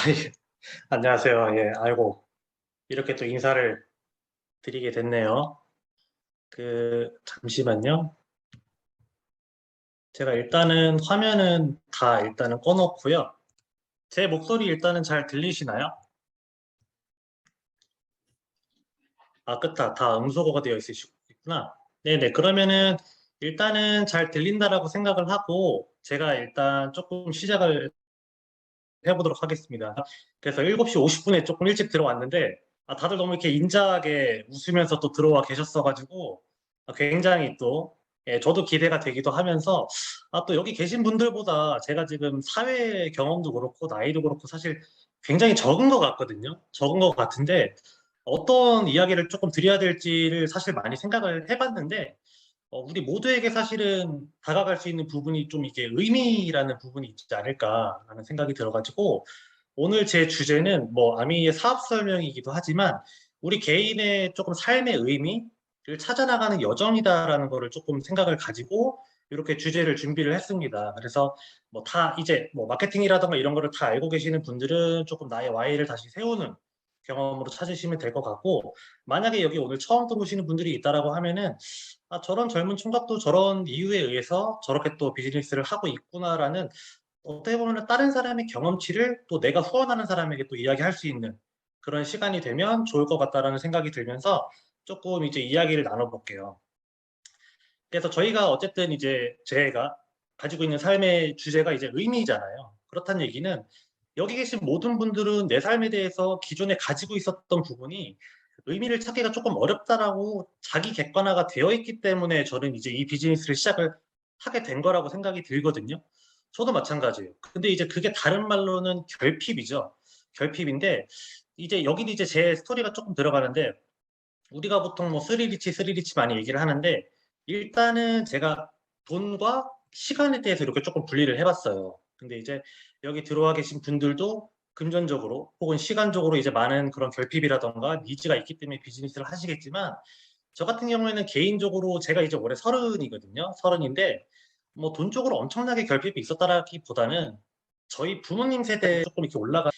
예. 안녕하세요. 예, 아이고, 이렇게 또 인사를 드리게 됐네요. 잠시만요. 제가 일단은 화면은 다 일단은 꺼놓고요. 제 목소리 일단은 잘 들리시나요? 아, 끝다. 다 음소거가 되어 있으시구나. 네네. 그러면은 일단은 잘 들린다라고 생각을 하고, 제가 일단 조금 시작을 해보도록 하겠습니다. 그래서 7시 50분에 조금 일찍 들어왔는데, 다들 너무 이렇게 인자하게 웃으면서 또 들어와 계셨어가지고, 굉장히 또, 예, 저도 기대가 되기도 하면서, 또 여기 계신 분들보다 제가 지금 사회 경험도 그렇고, 나이도 그렇고, 사실 굉장히 적은 것 같거든요. 적은 것 같은데, 어떤 이야기를 조금 드려야 될지를 사실 많이 생각을 해봤는데, 우리 모두에게 사실은 다가갈 수 있는 부분이 좀 이게 의미라는 부분이 있지 않을까라는 생각이 들어가지고 오늘 제 주제는 뭐 아미의 사업 설명이기도 하지만 우리 개인의 조금 삶의 의미를 찾아나가는 여정이다라는 거를 조금 생각을 가지고 이렇게 주제를 준비를 했습니다. 그래서 뭐 다 이제 뭐 마케팅이라던가 이런 거를 다 알고 계시는 분들은 조금 나의 와이를 다시 세우는 경험으로 찾으시면 될 것 같고 만약에 여기 오늘 처음 들어오시는 분들이 있다라고 하면은 저런 젊은 총각도 저런 이유에 의해서 저렇게 또 비즈니스를 하고 있구나라는 어떻게 보면 다른 사람의 경험치를 또 내가 후원하는 사람에게 또 이야기할 수 있는 그런 시간이 되면 좋을 것 같다라는 생각이 들면서 조금 이제 이야기를 나눠볼게요. 그래서 저희가 어쨌든 이제 제가 가지고 있는 삶의 주제가 이제 의미잖아요. 그렇다는 얘기는 여기 계신 모든 분들은 내 삶에 대해서 기존에 가지고 있었던 부분이 의미를 찾기가 조금 어렵다라고 자기 객관화가 되어 있기 때문에 저는 이제 이 비즈니스를 시작을 하게 된 거라고 생각이 들거든요. 저도 마찬가지예요. 근데 이제 그게 다른 말로는 결핍이죠. 결핍인데 이제 여기는 이제 제 스토리가 조금 들어가는데 우리가 보통 뭐 스리리치, 스리리치 많이 얘기를 하는데 일단은 제가 돈과 시간에 대해서 이렇게 조금 분리를 해봤어요. 근데 이제 여기 들어와 계신 분들도 금전적으로 혹은 시간적으로 이제 많은 그런 결핍이라던가 니즈가 있기 때문에 비즈니스를 하시겠지만 저 같은 경우에는 개인적으로 제가 이제 올해 30이거든요. 30인데 뭐 돈 쪽으로 엄청나게 결핍이 있었다라기보다는 저희 부모님 세대에 조금 이렇게 올라가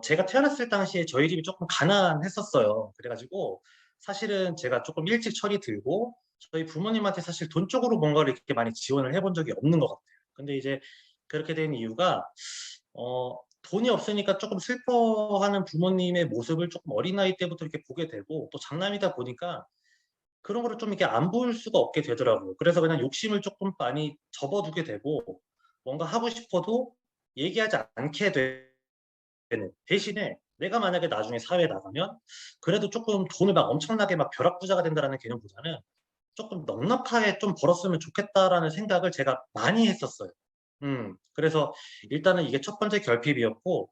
제가 태어났을 당시에 저희 집이 조금 가난했었어요. 그래가지고 사실은 제가 조금 일찍 철이 들고 저희 부모님한테 사실 돈 쪽으로 뭔가를 이렇게 많이 지원을 해본 적이 없는 것 같아요. 근데 이제 그렇게 된 이유가 돈이 없으니까 조금 슬퍼하는 부모님의 모습을 조금 어린 나이 때부터 이렇게 보게 되고 또 장남이다 보니까 그런 거를 좀 이렇게 안 볼 수가 없게 되더라고요. 그래서 그냥 욕심을 조금 많이 접어두게 되고 뭔가 하고 싶어도 얘기하지 않게 되는 대신에 내가 만약에 나중에 사회에 나가면 그래도 조금 돈을 막 엄청나게 막 벼락부자가 된다라는 개념보다는 조금 넉넉하게 좀 벌었으면 좋겠다라는 생각을 제가 많이 했었어요. 그래서 일단은 이게 첫 번째 결핍이었고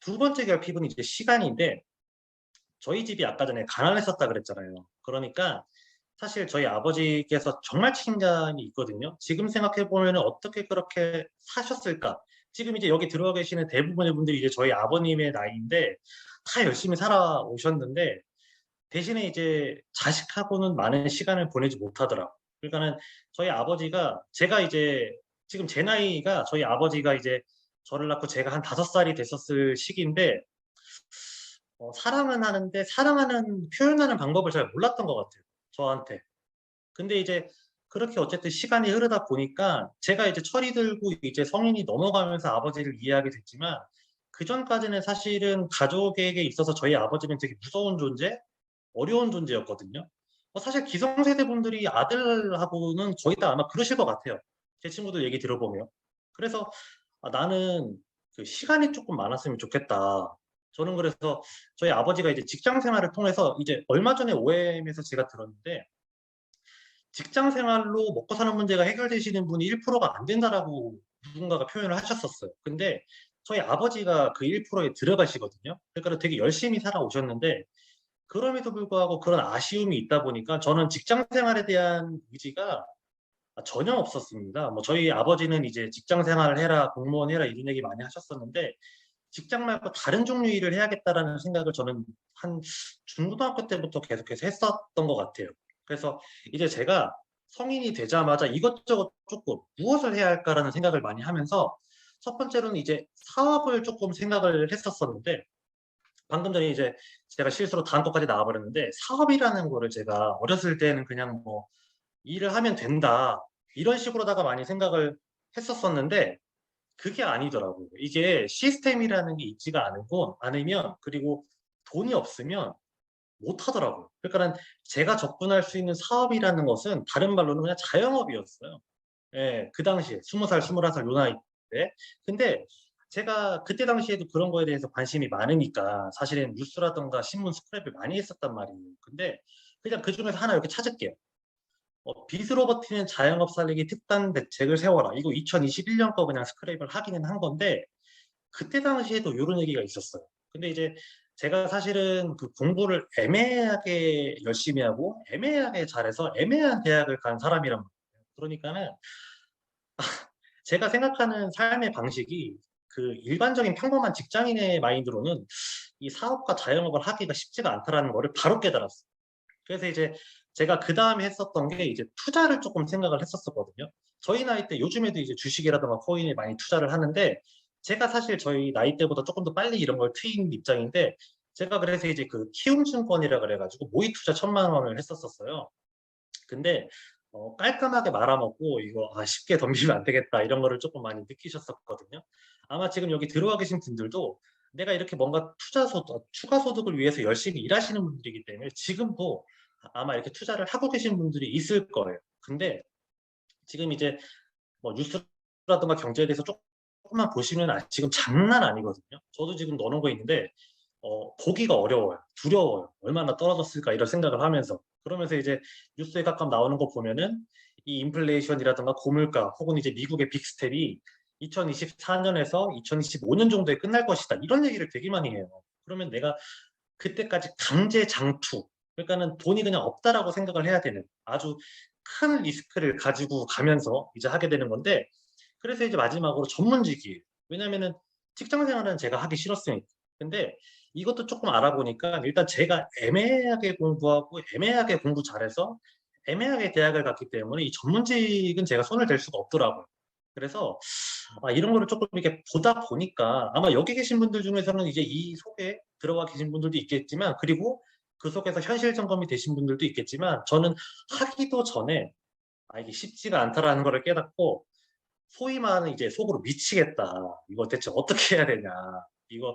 두 번째 결핍은 이제 시간인데 저희 집이 아까 전에 가난했었다 그랬잖아요. 그러니까 사실 저희 아버지께서 정말 책임감이 있거든요. 지금 생각해 보면 어떻게 그렇게 사셨을까? 지금 이제 여기 들어와 계시는 대부분의 분들이 이제 저희 아버님의 나이인데 다 열심히 살아오셨는데 대신에 이제 자식하고는 많은 시간을 보내지 못하더라고요. 그러니까는 저희 아버지가 제가 이제 지금 제 나이가 저희 아버지가 이제 저를 낳고 제가 한 5살이 됐었을 시기인데 사랑은 하는데 사랑하는 표현하는 방법을 잘 몰랐던 것 같아요. 저한테. 근데 이제 그렇게 어쨌든 시간이 흐르다 보니까 제가 이제 철이 들고 이제 성인이 넘어가면서 아버지를 이해하게 됐지만 그전까지는 사실은 가족에게 있어서 저희 아버지는 되게 무서운 존재, 어려운 존재였거든요. 사실 기성세대 분들이 아들하고는 거의 다 아마 그러실 것 같아요. 제 친구들 얘기 들어보면. 그래서 나는 그 시간이 조금 많았으면 좋겠다. 저는 그래서 저희 아버지가 이제 직장 생활을 통해서 이제 얼마 전에 OM에서 제가 들었는데 직장 생활로 먹고 사는 문제가 해결되시는 분이 1%가 안 된다라고 누군가가 표현을 하셨었어요. 근데 저희 아버지가 그 1%에 들어가시거든요. 그러니까 되게 열심히 살아오셨는데 그럼에도 불구하고 그런 아쉬움이 있다 보니까 저는 직장 생활에 대한 의지가 전혀 없었습니다. 뭐 저희 아버지는 이제 직장 생활을 해라, 공무원 해라 이런 얘기 많이 하셨었는데 직장 말고 다른 종류 일을 해야겠다라는 생각을 저는 한 중고등학교 때부터 계속해서 했었던 것 같아요. 그래서 이제 제가 성인이 되자마자 이것저것 조금 무엇을 해야 할까라는 생각을 많이 하면서 첫 번째로는 이제 사업을 조금 생각을 했었었는데 방금 전에 이제 제가 실수로 다음 것까지 나와 버렸는데 사업이라는 거를 제가 어렸을 때는 그냥 뭐 '일을 하면 된다.' 이런 식으로다가 많이 생각을 했었었는데 그게 아니더라고요. 이게 시스템이라는 게 있지가 않고 않으면 그리고 돈이 없으면 못 하더라고요. 그러니까는 제가 접근할 수 있는 사업이라는 것은 다른 말로는 그냥 자영업이었어요. 예. 그 당시에 20 살, 21살 요 나이 때. 근데 제가 그때 당시에도 그런 거에 대해서 관심이 많으니까 사실은 뉴스라든가 신문 스크랩을 많이 했었단 말이에요. 근데 그냥 그중에서 하나 이렇게 찾을게요. "빚으로 버티는 자영업 살리기 특단 대책을 세워라." 이거 2021년 거 그냥 스크랩을 하기는 한 건데 그때 당시에도 요런 얘기가 있었어요. 근데 이제 제가 사실은 그 공부를 애매하게 열심히 하고 애매하게 잘해서 애매한 대학을 간 사람이란 말이에요. 그러니까는 제가 생각하는 삶의 방식이 그 일반적인 평범한 직장인의 마인드로는 이 사업과 자영업을 하기가 쉽지가 않다라는 거를 바로 깨달았어요. 그래서 이제 제가 그다음에 했었던 게 이제 투자를 쪼끔 생각을 했었었거든요. 저희 나이 때 요즘에도 이제 주식이라든가 코인에 많이 투자를 하는데 제가 사실 저희 나이 때보다 쪼끔 더 빨리 이런 걸 트인 입장인데 제가 그래서 이제 그 키움증권이라 그래 가지고 모의 투자 1,000만 원을 했었었어요. 근데 깔끔하게 말아먹고 '이거 쉽게 덤비면 안 되겠다.' 이런 거를 쪼끔 많이 느끼셨었거든요. 아마 지금 여기 들어와 계신 분들도 내가 이렇게 뭔가 추가 소득을 위해서 열심히 일하시는 분들이기 때문에 지금도 아마 이렇게 투자를 하고 계신 분들이 있을 거예요. 근데 지금 이제 뭐 뉴스라든가 경제에 대해서 쪼끔만 보시면 지금 장난 아니거든요. 저도 지금 넣어 놓은 거 있는데 보기가 어려워요. 두려워요. '얼마나 떨어졌을까.' 이런 생각을 하면서. 그러면서 이제 뉴스에 가끔 나오는 거 보면은 이 인플레이션이라든가 고물가 혹은 이제 미국의 빅스텝이 2024 년에서 2025년 정도에 끝날 것이다. 이런 얘기를 되게 많이 해요. 그러면 내가 그때까지 강제 장투 그러니까는 돈이 그냥 없다라고 생각을 해야 되는 아주 큰 리스크를 가지고 가면서 이제 하게 되는 건데 그래서 이제 마지막으로 전문직이에요. 왜냐면은 직장 생활은 제가 하기 싫었으니까. 근데 이것도 쪼끔 알아보니까 일단 제가 애매하게 공부하고 애매하게 공부 잘해서 애매하게 대학을 갔기 때문에 이 전문직은 제가 손을 댈 수가 없더라고요. 그래서 이런 거를 쪼끔 이렇게 보다 보니까 아마 여기 계신 분들 중에서는 이제 이 속에 들어가 계신 분들도 있겠지만 그리고 그 속에서 현실 점검이 되신 분들도 있겠지만 저는 하기도 전에 '이게 쉽지가 않다.'라는 거를 깨닫고 소위 말하는 이제 속으로 '미치겠다. 이거 대체 어떻게 해야 되냐. 이거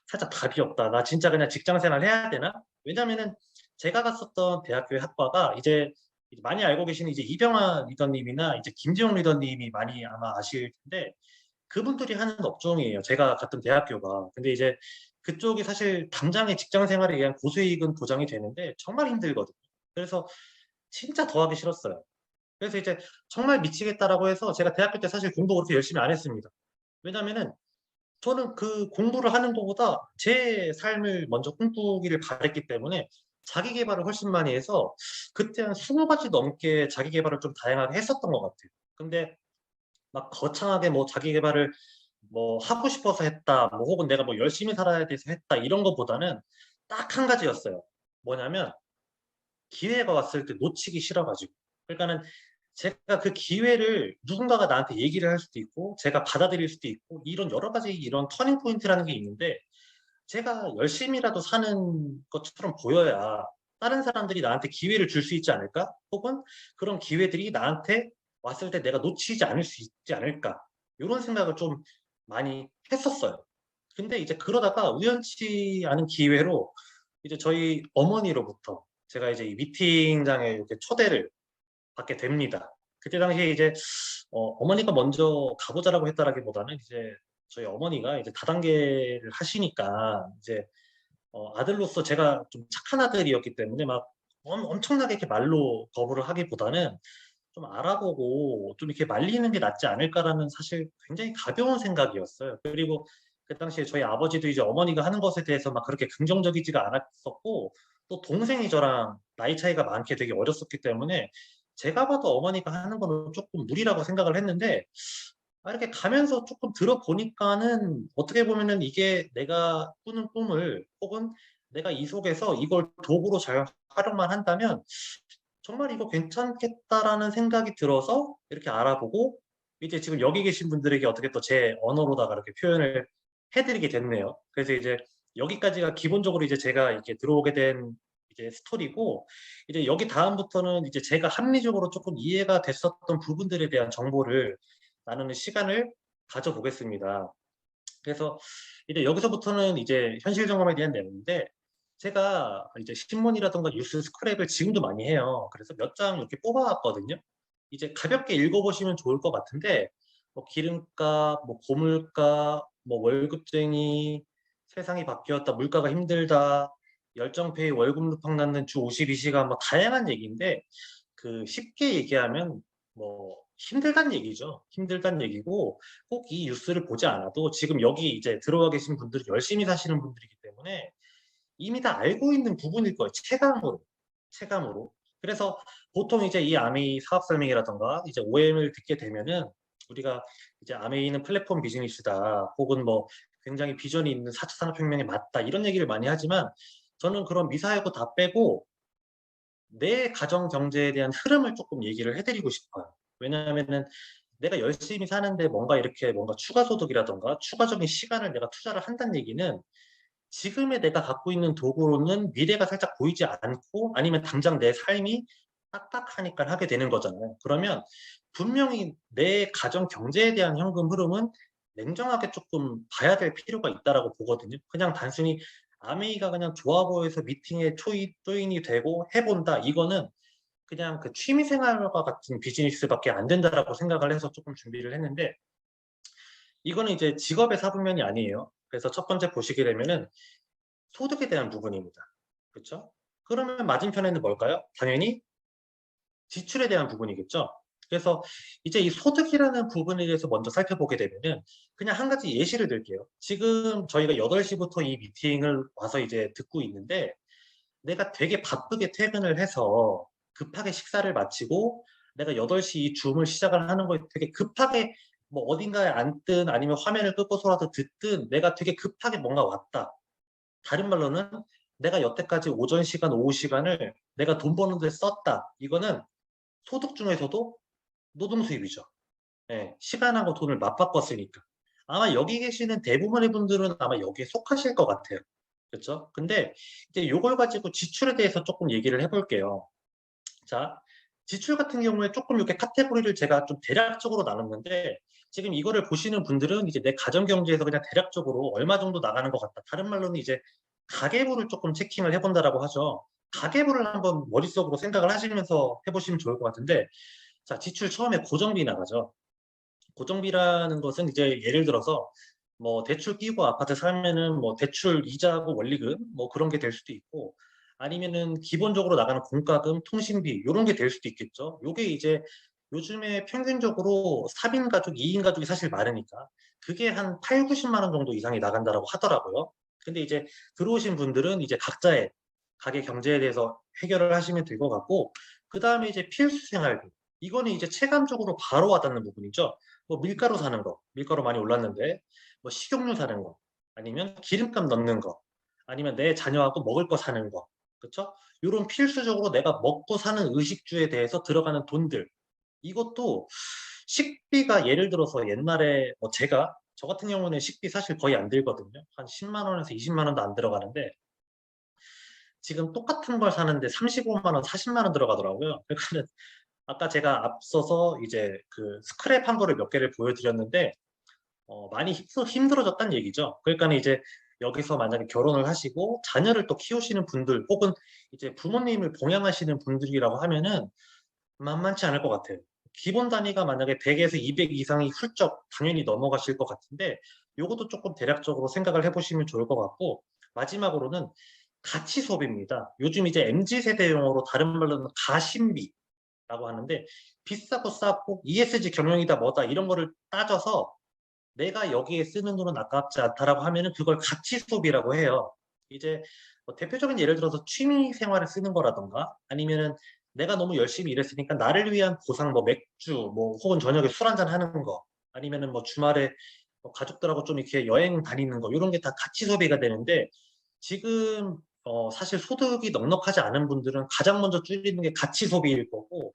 살짝 답이 없다. 나 진짜 그냥 직장 생활 해야 되나?' 왜냐면은 제가 갔었던 대학교의 학과가 이제 많이 알고 계시는 이제 이병환 리더님이나 이제 김지용 리더님이 많이 아마 아실 텐데 그분들이 하는 업종이에요, 제가 갔던 대학교가. 근데 이제 그쪽이 사실 당장의 직장 생활에 의한 고수익은 보장이 되는데 정말 힘들거든요. 그래서 진짜 더 하기 싫었어요. 그래서 이제 정말 미치겠다라고 해서 제가 대학교 때 사실 공부 그렇게 열심히 안 했습니다. 왜냐면은 저는 그 공부를 하는 것보다 제 삶을 먼저 꿈꾸기를 바랐기 때문에 자기 계발을 훨씬 많이 해서 그때 한 20 가지 넘게 자기 계발을 좀 다양하게 했었던 것 같아요. 근데 막 거창하게 뭐 자기 계발을 뭐 하고 싶어서 했다 뭐 혹은 내가 뭐 열심히 살아야 돼서 했다 이런 것보다는 딱 한 가지였어요. 뭐냐면 기회가 왔을 때 놓치기 싫어 가지고. 그러니까는 제가 그 기회를 누군가가 나한테 얘기를 할 수도 있고 제가 받아들일 수도 있고 이런 여러 가지 이런 터닝 포인트라는 게 있는데 제가 열심히라도 사는 것처럼 보여야 다른 사람들이 나한테 기회를 줄 수 있지 않을까? 혹은 그런 기회들이 나한테 왔을 때 내가 놓치지 않을 수 있지 않을까? 요런 생각을 좀 많이 했었어요. 근데 이제 그러다가 우연치 않은 기회로 이제 저희 어머니로부터 제가 이제 이 미팅장에 이렇게 초대를 받게 됩니다. 그때 당시에 이제 어머니가 먼저 "가 보자."라고 했다라기보다는 이제 저희 어머니가 이제 다단계를 하시니까 이제 아들로서 제가 좀 착한 아들이었기 때문에 막 엄청나게 이렇게 말로 거부를 하기보다는 좀 알아보고 좀 이렇게 말리는 게 낫지 않을까라는 사실 굉장히 가벼운 생각이었어요. 그리고 그 당시에 저희 아버지도 이제 어머니가 하는 것에 대해서 막 그렇게 긍정적이지가 않았었고 또 동생이 저랑 나이 차이가 많게 되게 어렸었기 때문에 제가 봐도 어머니가 하는 거는 쪼끔 무리라고 생각을 했는데 이렇게 가면서 쪼끔 들어보니까는 어떻게 보면은 이게 내가 꾸는 꿈을 혹은 내가 이 속에서 이걸 도구로 잘 활용만 한다면 '정말 이거 괜찮겠다.'라는 생각이 들어서 이렇게 알아보고 이제 지금 여기 계신 분들에게 어떻게 또 제 언어로다가 이렇게 표현을 해드리게 됐네요. 그래서 이제 여기까지가 기본적으로 이제 제가 이렇게 들어오게 된 이제 스토리고, 이제 여기 다음부터는 이제 제가 합리적으로 조금 이해가 됐었던 부분들에 대한 정보를 나누는 시간을 가져보겠습니다. 그래서 이제 여기서부터는 이제 현실 점검에 대한 내용인데, 제가 이제 신문이라든가 뉴스 스크랩을 지금도 많이 해요. 그래서 몇 장 이렇게 뽑아왔거든요. 이제 가볍게 읽어보시면 좋을 것 같은데, 뭐 기름값, 뭐 고물가, 뭐 월급쟁이, 세상이 바뀌었다, 물가가 힘들다, 열정페이 월급 루팡 낳는 주 52시간, 뭐 다양한 얘기인데, 그 쉽게 얘기하면 뭐 힘들단 얘기죠. 힘들단 얘기고, 꼭 이 뉴스를 보지 않아도 지금 여기 이제 들어와 계신 분들이 열심히 사시는 분들이기 때문에 이미 다 알고 있는 부분일 거예요. 체감으로. 체감으로. 그래서 보통 이제 이 아메이 사업 설명이라던가 이제 OM을 듣게 되면은 우리가 이제 아메이는 플랫폼 비즈니스다, 혹은 뭐 굉장히 비전이 있는 4차 산업혁명에 맞다, 이런 얘기를 많이 하지만, 저는 그런 미사여구 다 빼고 내 가정 경제에 대한 흐름을 조금 얘기를 해드리고 싶어요. 왜냐하면은 내가 열심히 사는데 뭔가 이렇게 뭔가 추가 소득이라던가 추가적인 시간을 내가 투자를 한다는 얘기는, 지금의 내가 갖고 있는 도구로는 미래가 살짝 보이지 않고, 아니면 당장 내 삶이 빡빡하니까 하게 되는 거잖아요. 그러면 분명히 내 가정 경제에 대한 현금 흐름은 냉정하게 조금 봐야 될 필요가 있다라고 보거든요. 그냥 단순히 아메이가 그냥 좋아 보여서 미팅에 조인이 되고 해본다, 이거는 그냥 그 취미생활과 같은 비즈니스밖에 안 된다라고 생각을 해서 조금 준비를 했는데, 이거는 이제 직업의 사분면이 아니에요. 그래서 첫 번째 보시게 되면은 소득에 대한 부분입니다. 그렇죠? 그러면 맞은편에는 뭘까요? 당연히 지출에 대한 부분이겠죠. 그래서 이제 이 소득이라는 부분에 대해서 먼저 살펴보게 되면은, 그냥 한 가지 예시를 들게요. 지금 저희가 8시부터 이 미팅을 와서 이제 듣고 있는데, 내가 되게 바쁘게 퇴근을 해서 급하게 식사를 마치고 내가 8시 이 줌을 시작을 하는 거에 되게 급하게 뭐 어딘가에 앉든 아니면 화면을 끄고서라도 듣든 내가 되게 급하게 뭔가 왔다. 다른 말로는 내가 여태까지 오전 시간, 오후 시간을 내가 돈 버는 데 썼다. 이거는 소득 중에서도 노동 수입이죠. 예, 시간하고 돈을 맞바꿨으니까. 아마 여기 계시는 대부분의 분들은 아마 여기에 속하실 것 같아요. 그렇죠? 근데 이제 요걸 가지고 지출에 대해서 조금 얘기를 해볼게요. 자, 지출 같은 경우에 조금 이렇게 카테고리를 제가 좀 대략적으로 나눴는데, 지금 이거를 보시는 분들은 이제 내 가정 경제에서 그냥 대략적으로 얼마 정도 나가는 것 같다. 다른 말로는 이제 가계부를 조금 체킹을 해본다라고 하죠. 가계부를 한번 머릿속으로 생각을 하시면서 해보시면 좋을 것 같은데, 자, 지출 처음에 고정비 나가죠. 고정비라는 것은 이제 예를 들어서 뭐 대출 끼고 아파트 살면은 뭐 대출 이자하고 원리금 뭐 그런 게 될 수도 있고, 아니면은 기본적으로 나가는 공과금, 통신비 이런 게 될 수도 있겠죠. 요게 이제 요즘에 평균적으로 3인 가족, 2인 가족이 사실 많으니까 그게 한 8, 90만 원 정도 이상이 나간다라고 하더라고요. 근데 이제 들어오신 분들은 이제 각자의 가계 경제에 대해서 해결을 하시면 될 것 같고, 그 다음에 이제 필수 생활비, 이거는 이제 체감적으로 바로 와닿는 부분이죠. 뭐 밀가루 사는 거, 밀가루 많이 올랐는데, 뭐 식용유 사는 거, 아니면 기름값 넣는 거, 아니면 내 자녀하고 먹을 거 사는 거, 그렇죠? 이런 필수적으로 내가 먹고 사는 의식주에 대해서 들어가는 돈들, 이것도 식비가 예를 들어서 옛날에 뭐 제가 저 같은 경우는 식비 사실 거의 안 들거든요. 한 10만 원에서 20만 원도 안 들어가는데, 지금 똑같은 걸 사는데 35만 원, 40만 원 들어가더라고요. 그러니까 아까 제가 앞서서 이제 그 스크랩 한 거를 몇 개를 보여드렸는데, 많이 힘들어졌다는 얘기죠. 그러니까 이제 여기서 만약에 결혼을 하시고 자녀를 또 키우시는 분들, 혹은 이제 부모님을 봉양하시는 분들이라고 하면은 만만치 않을 것 같아요. 기본 단위가 만약에 100에서 200 이상이 훌쩍 당연히 넘어가실 것 같은데, 요것도 조금 대략적으로 생각을 해보시면 좋을 것 같고, 마지막으로는 가치 소비입니다. 요즘 이제 MZ 세대 용어로 다른 말로는 가심비라고 하는데, 비싸고 싸고 ESG 경영이다 뭐다 이런 거를 따져서 내가 여기에 쓰는 돈은 아깝지 않다라고 하면은 그걸 가치 소비라고 해요. 이제 뭐 대표적인 예를 들어서 취미 생활에 쓰는 거라던가, 아니면은 내가 너무 열심히 일했으니까 나를 위한 보상, 뭐 맥주, 뭐 혹은 저녁에 술 한잔 하는 거, 아니면은 뭐 주말에 뭐 가족들하고 좀 이렇게 여행 다니는 거, 이런 게 다 가치 소비가 되는데, 지금 사실 소득이 넉넉하지 않은 분들은 가장 먼저 줄이는 게 가치 소비일 거고,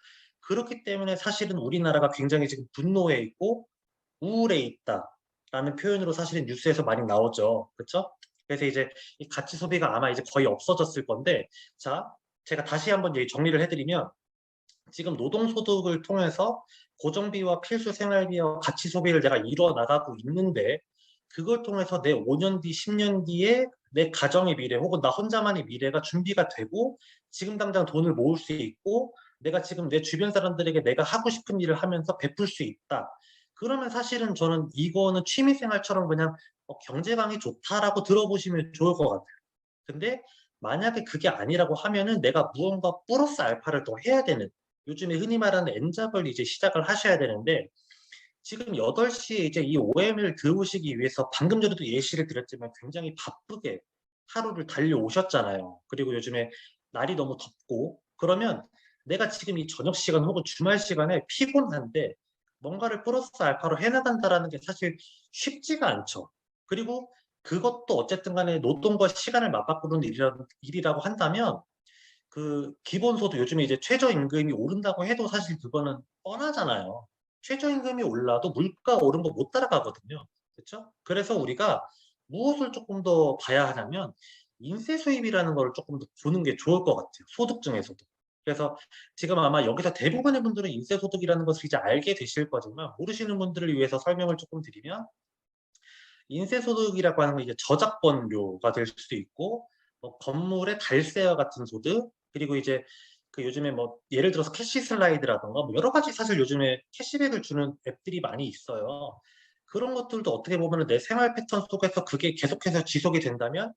그렇기 때문에 사실은 우리나라가 굉장히 지금 분노해 있고 우울해 있다라는 표현으로 사실은 뉴스에서 많이 나오죠. 그쵸? 그래서 이제 이 가치 소비가 아마 이제 거의 없어졌을 건데, 자, 제가 다시 한번 정리를 해드리면, 지금 노동소득을 통해서 고정비와 필수 생활비와 가치 소비를 내가 이루어 나가고 있는데, 그걸 통해서 내 5년 뒤, 10년 뒤에 내 가정의 미래 혹은 나 혼자만의 미래가 준비가 되고, 지금 당장 돈을 모을 수 있고, 내가 지금 내 주변 사람들에게 내가 하고 싶은 일을 하면서 베풀 수 있다. 그러면 사실은 저는 이거는 취미생활처럼 그냥 경제방이 좋다라고 들어보시면 좋을 것 같아요. 근데 만약에 그게 아니라고 하면은 내가 무언가 플러스 알파를 더 해야 되는, 요즘에 흔히 말하는 N잡을 이제 시작을 하셔야 되는데, 지금 8시에 이제 이 OM을 들어오시기 위해서 방금 전에도 예시를 드렸지만 굉장히 바쁘게 하루를 달려오셨잖아요. 그리고 요즘에 날이 너무 덥고, 그러면 내가 지금 이 저녁 시간 혹은 주말 시간에 피곤한데 뭔가를 플러스 알파로 해나간다라는 게 사실 쉽지가 않죠. 그리고 그것도 어쨌든 간에 노동과 시간을 맞바꾸는 일이라고 한다면, 그 기본소득 요즘에 이제 최저임금이 오른다고 해도 사실 그거는 뻔하잖아요. 최저임금이 올라도 물가 오른 거 못 따라가거든요. 그렇죠? 그래서 우리가 무엇을 조금 더 봐야 하냐면 인세 수입이라는 걸 조금 더 보는 게 좋을 것 같아요. 소득 중에서도. 그래서 지금 아마 여기서 대부분의 분들은 인세 소득이라는 것을 이제 알게 되실 거지만, 모르시는 분들을 위해서 설명을 조금 드리면, 인세소득이라고 하는 건 이제 저작권료가 될 수도 있고, 건물의 달세와 같은 소득, 그리고 이제 그 요즘에 뭐 예를 들어서 캐시 슬라이드라던가 뭐 여러 가지 사실 요즘에 캐시백을 주는 앱들이 많이 있어요. 그런 것들도 어떻게 보면 내 생활 패턴 속에서 그게 계속해서 지속이 된다면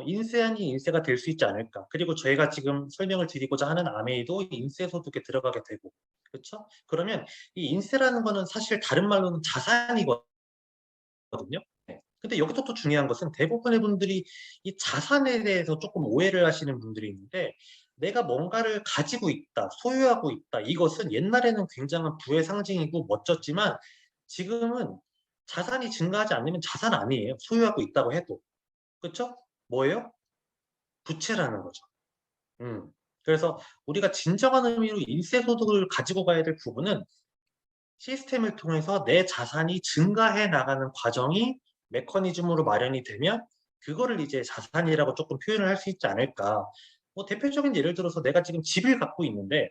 인세 아닌 인세가 될 수 있지 않을까. 그리고 저희가 지금 설명을 드리고자 하는 아메이도 인세 소득에 들어가게 되고, 그렇죠? 그러면 이 인세라는 거는 사실 다른 말로는 자산이거든요. 거든요. 네. 근데 여기서 또 중요한 것은 대부분의 분들이 이 자산에 대해서 조금 오해를 하시는 분들이 있는데, 내가 뭔가를 가지고 있다, 소유하고 있다. 이것은 옛날에는 굉장한 부의 상징이고 멋졌지만 지금은 자산이 증가하지 않으면 자산 아니에요. 소유하고 있다고 해도. 그렇죠? 뭐예요? 부채라는 거죠. 음. 그래서 우리가 진정한 의미로 인쇄소득을 가지고 가야 될 부분은 시스템을 통해서 내 자산이 증가해 나가는 과정이 메커니즘으로 마련이 되면 그거를 이제 자산이라고 조금 표현을 할 수 있지 않을까. 뭐 대표적인 예를 들어서 내가 지금 집을 갖고 있는데,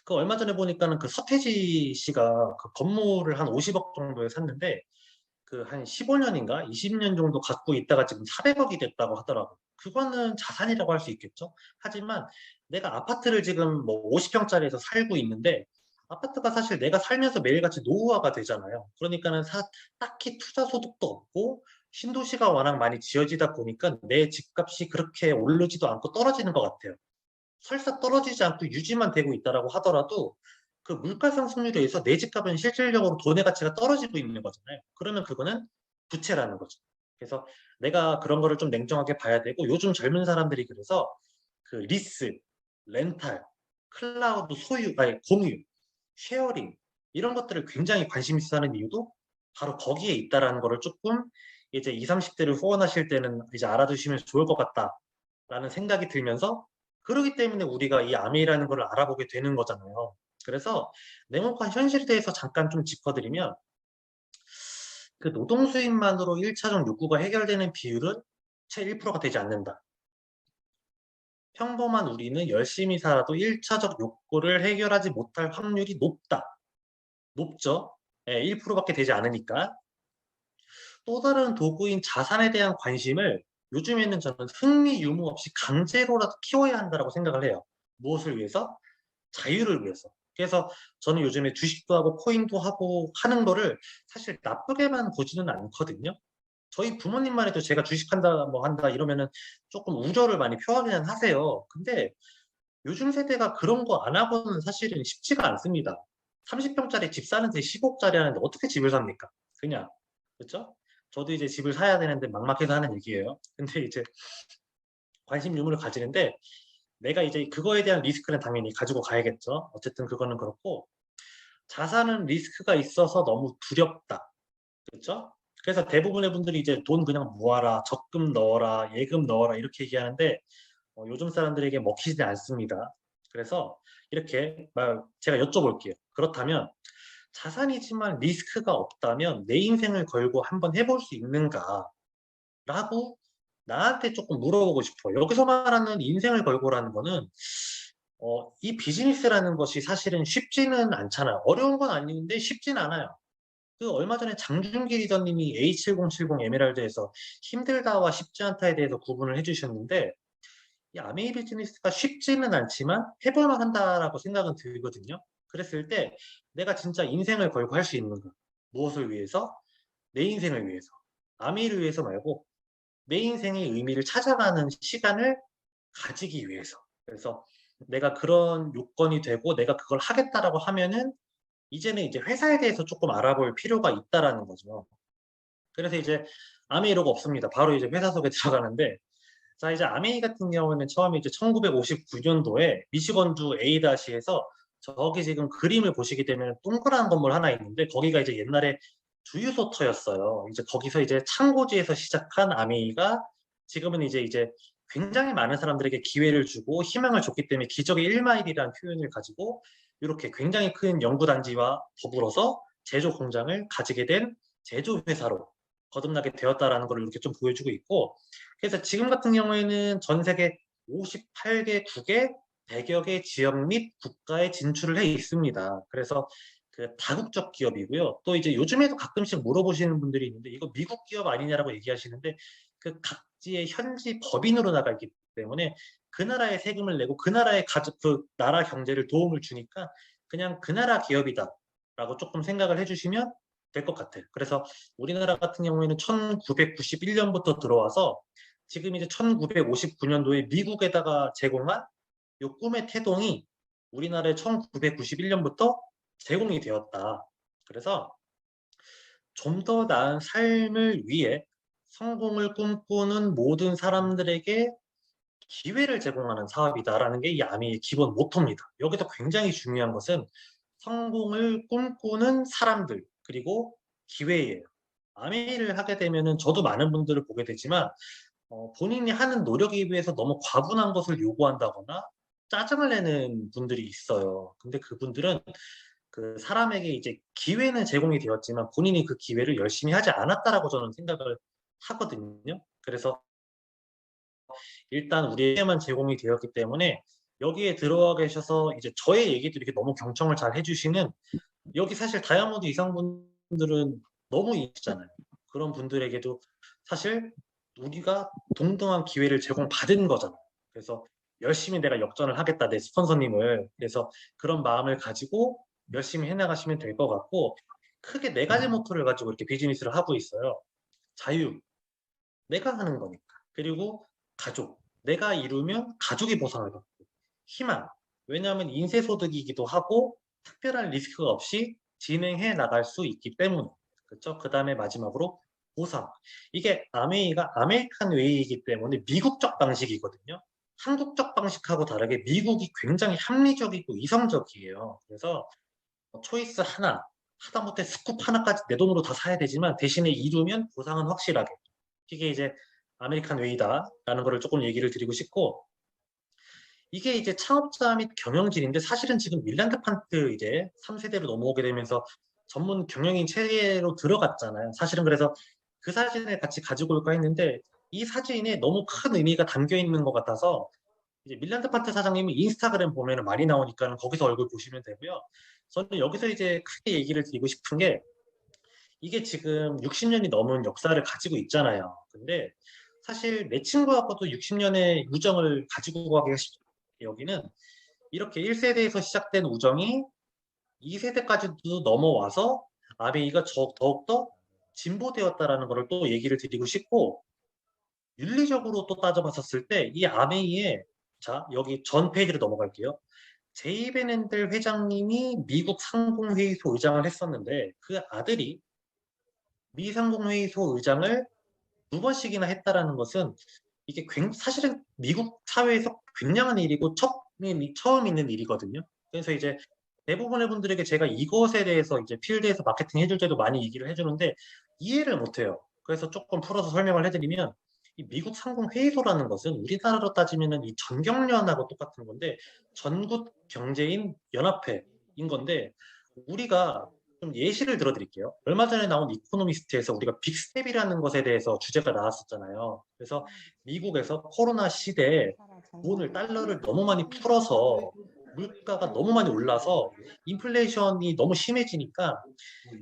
그 얼마 전에 보니까는 그 서태지 씨가 그 건물을 한 50억 정도에 샀는데, 그 한 15년인가 20년 정도 갖고 있다가 지금 400억이 됐다고 하더라고요. 그거는 자산이라고 할 수 있겠죠. 하지만 내가 아파트를 지금 뭐 50평짜리에서 살고 있는데, 아파트가 사실 내가 살면서 매일같이 노후화가 되잖아요. 그러니까는 딱히 투자 소득도 없고 신도시가 워낙 많이 지어지다 보니까 내 집값이 그렇게 오르지도 않고 떨어지는 것 같아요. 설사 떨어지지 않고 유지만 되고 있다라고 하더라도 그 물가 상승률에 의해서 내 집값은 실질적으로 돈의 가치가 떨어지고 있는 거잖아요. 그러면 그거는 부채라는 거죠. 그래서 내가 그런 거를 좀 냉정하게 봐야 되고, 요즘 젊은 사람들이 그래서 그 리스, 렌탈, 클라우드 소유, 아니 공유, 쉐어링 이런 것들을 굉장히 관심 있어 하는 이유도 바로 거기에 있다라는 거를 조금 이제 20, 30대를 후원하실 때는 이제 알아두시면 좋을 것 같다라는 생각이 들면서, 그러기 때문에 우리가 이 아메이라는 걸 알아보게 되는 거잖아요. 그래서 냉혹한 현실에 대해서 잠깐 좀 짚어드리면, 그 노동 수입만으로 1차적 욕구가 해결되는 비율은 채 1%가 되지 않는다. 평범한 우리는 열심히 살아도 1차적 욕구를 해결하지 못할 확률이 높다. 높죠? 예, 1%밖에 되지 않으니까. 또 다른 도구인 자산에 대한 관심을 요즘에는 저는 흥미 유무 없이 강제로라도 키워야 한다고 생각을 해요. 무엇을 위해서? 자유를 위해서. 그래서 저는 요즘에 주식도 하고 코인도 하고 하는 거를 사실 나쁘게만 보지는 않거든요. 저희 부모님만 해도 제가 주식한다 뭐 한다 이러면은 조금 우려를 많이 표하기는 하세요. 근데 요즘 세대가 그런 거 안 하고는 사실은 쉽지가 않습니다. 30평짜리 집 사는데 10억짜리 하는데 어떻게 집을 삽니까? 그냥. 그렇죠? 저도 이제 집을 사야 되는데 막막해서 하는 얘기예요. 근데 이제 관심 유무를 가지는데, 내가 이제 그거에 대한 리스크는 당연히 가지고 가야겠죠. 어쨌든 그거는 그렇고, 자산은 리스크가 있어서 너무 두렵다. 그렇죠? 그래서 대부분의 분들이 이제 돈 그냥 모아라, 적금 넣어라, 예금 넣어라 이렇게 얘기하는데 요즘 사람들에게 먹히지 않습니다. 그래서 이렇게 제가 여쭤볼게요. 그렇다면 자산이지만 리스크가 없다면 내 인생을 걸고 한번 해볼 수 있는가? 라고 나한테 조금 물어보고 싶어요. 여기서 말하는 인생을 걸고라는 거는 이 비즈니스라는 것이 사실은 쉽지는 않잖아요. 어려운 건 아닌데 쉽진 않아요. 그 얼마 전에 장준기 리더님이 A7070 에메랄드에서 힘들다와 쉽지 않다에 대해서 구분을 해주셨는데 이 아메이 비즈니스가 쉽지는 않지만 해볼만 한다라고 생각은 들거든요. 그랬을 때 내가 진짜 인생을 걸고 할 수 있는가? 무엇을 위해서? 내 인생을 위해서. 아메이를 위해서 말고 내 인생의 의미를 찾아가는 시간을 가지기 위해서. 그래서 내가 그런 요건이 되고 내가 그걸 하겠다라고 하면은 이제는 이제 회사에 대해서 조금 알아볼 필요가 있다라는 거죠. 그래서 이제 아메이로가 없습니다. 바로 이제 회사 소개 들어가는데 자 이제 아메이 같은 경우는 처음에 이제 1959년도에 미시건주 A다시에서 저기 지금 그림을 보시게 되면 동그란 건물 하나 있는데 거기가 이제 옛날에 주유소터였어요. 이제 거기서 이제 창고지에서 시작한 아메이가 지금은 이제 굉장히 많은 사람들에게 기회를 주고 희망을 줬기 때문에 기적의 1마일이라는 표현을 가지고 이렇게 굉장히 큰 연구단지와 더불어서 제조 공장을 가지게 된 제조회사로 거듭나게 되었다라는 걸 이렇게 좀 보여주고 있고 그래서 지금 같은 경우에는 전 세계 58개국의 100여 개 지역 및 국가에 진출을 해 있습니다. 그래서 그 다국적 기업이고요. 또 이제 요즘에도 가끔씩 물어보시는 분들이 있는데 이거 미국 기업 아니냐라고 얘기하시는데 그 각지의 현지 법인으로 나가기 때문에 그 나라에 세금을 내고 그 나라의 그 나라 경제를 도움을 주니까 그냥 그 나라 기업이다라고 조금 생각을 해주시면 될 것 같아요. 그래서 우리나라 같은 경우에는 1991년부터 들어와서 지금 이제 1959년도에 미국에다가 제공한 요 꿈의 태동이 우리나라에 1991년부터 제공이 되었다. 그래서 좀 더 나은 삶을 위해 성공을 꿈꾸는 모든 사람들에게 기회를 제공하는 사업이다라는 게 이 아미의 기본 모토입니다. 여기서 굉장히 중요한 것은 성공을 꿈꾸는 사람들 그리고 기회예요. 아미를 하게 되면은 저도 많은 분들을 보게 되지만 본인이 하는 노력에 비해서 너무 과분한 것을 요구한다거나 짜증을 내는 분들이 있어요. 근데 그분들은 그 사람에게 이제 기회는 제공이 되었지만 본인이 그 기회를 열심히 하지 않았다라고 저는 생각을 하거든요. 그래서 일단 우리에게만 제공이 되었기 때문에 여기에 들어와 계셔서 이제 저의 얘기도 이렇게 너무 경청을 잘 해주시는 여기 사실 다이아몬드 이상분들은 너무 있잖아요. 그런 분들에게도 사실 우리가 동등한 기회를 제공받은 거잖아요. 그래서 열심히 내가 역전을 하겠다, 내 스폰서님을. 그래서 그런 마음을 가지고 열심히 해나가시면 될 것 같고 크게 네 가지 모토를 가지고 이렇게 비즈니스를 하고 있어요. 자유, 내가 하는 거니까. 그리고 가족, 내가 이루면 가족이 보상을 받고 희망, 왜냐하면 인쇄소득이기도 하고 특별한 리스크가 없이 진행해 나갈 수 있기 때문에 그렇죠. 그 다음에 마지막으로 보상. 이게 아메이가 아메리칸 웨이이기 때문에 미국적 방식이거든요. 한국적 방식하고 다르게 미국이 굉장히 합리적이고 이성적이에요. 그래서 초이스 하나, 하다못해 스쿱 하나까지 내 돈으로 다 사야 되지만 대신에 이루면 보상은 확실하게. 이게 이제 아메리칸 웨이다라는 거를 조금 얘기를 드리고 싶고 이게 이제 창업자 및 경영진인데 사실은 지금 밀란드 판트 이제 3세대로 넘어오게 되면서 전문 경영인 체계로 들어갔잖아요. 사실은 그래서 그 사진을 같이 가지고 올까 했는데 이 사진에 너무 큰 의미가 담겨 있는 것 같아서 이제 밀란드 판트 사장님이 인스타그램 보면은 많이 나오니까 거기서 얼굴 보시면 되고요. 저는 여기서 이제 크게 얘기를 드리고 싶은 게 이게 지금 60년이 넘은 역사를 가지고 있잖아요. 근데 사실 내 친구하고도 60년의 우정을 가지고 가기가 여기는 이렇게 1세대에서 시작된 우정이 2세대까지도 넘어와서 아베이가 더욱더 진보되었다라는 것을 또 얘기를 드리고 싶고 윤리적으로 또 따져봤었을 때 이 아베이의 자 여기 전 페이지로 넘어갈게요. 제이 베넨델 회장님이 미국 상공회의소 의장을 했었는데 그 아들이 미 상공회의소 의장을 두 번씩이나 했다라는 것은 이게 사실은 미국 사회에서 굉장한 일이고 처음 있는 일이거든요. 그래서 이제 대부분의 분들에게 제가 이것에 대해서 이제 필드에서 마케팅 해줄 때도 많이 얘기를 해주는데 이해를 못해요. 그래서 조금 풀어서 설명을 해드리면 이 미국 상공회의소라는 것은 우리나라로 따지면은 이 전경련하고 똑같은 건데 전국 경제인 연합회인 건데 우리가 좀 예시를 들어드릴게요. 얼마 전에 나온 이코노미스트에서 우리가 빅스텝이라는 것에 대해서 주제가 나왔었잖아요. 그래서 미국에서 코로나 시대에 돈을 달러를 너무 많이 풀어서 물가가 너무 많이 올라서 인플레이션이 너무 심해지니까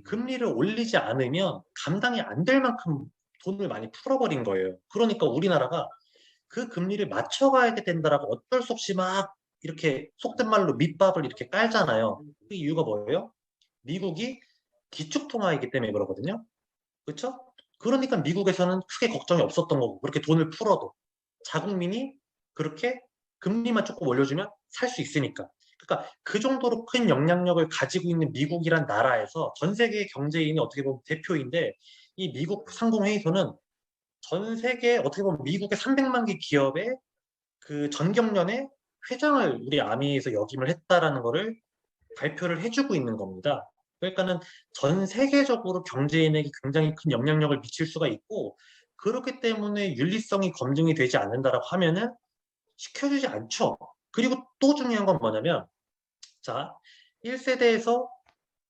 금리를 올리지 않으면 감당이 안 될 만큼 돈을 많이 풀어버린 거예요. 그러니까 우리나라가 그 금리를 맞춰가야 된다라고 어쩔 수 없이 막 이렇게 속된 말로 밑밥을 이렇게 깔잖아요. 그 이유가 뭐예요? 미국이 기축통화이기 때문에 그러거든요. 그렇죠? 그러니까 미국에서는 크게 걱정이 없었던 거고 그렇게 돈을 풀어도 자국민이 그렇게 금리만 조금 올려주면 살 수 있으니까. 그러니까 그 정도로 큰 영향력을 가지고 있는 미국이란 나라에서 전 세계 경제인이 어떻게 보면 대표인데 이 미국 상공회의소는 전 세계 어떻게 보면 미국의 300만 개 기업의 그 전경련의 회장을 우리 아미에서 역임을 했다라는 거를 발표를 해주고 있는 겁니다. 그러니까는 전 세계적으로 경제인에게 굉장히 큰 영향력을 미칠 수가 있고 그렇기 때문에 윤리성이 검증이 되지 않는다라고 하면은 시켜주지 않죠. 그리고 또 중요한 건 뭐냐면 자 1세대에서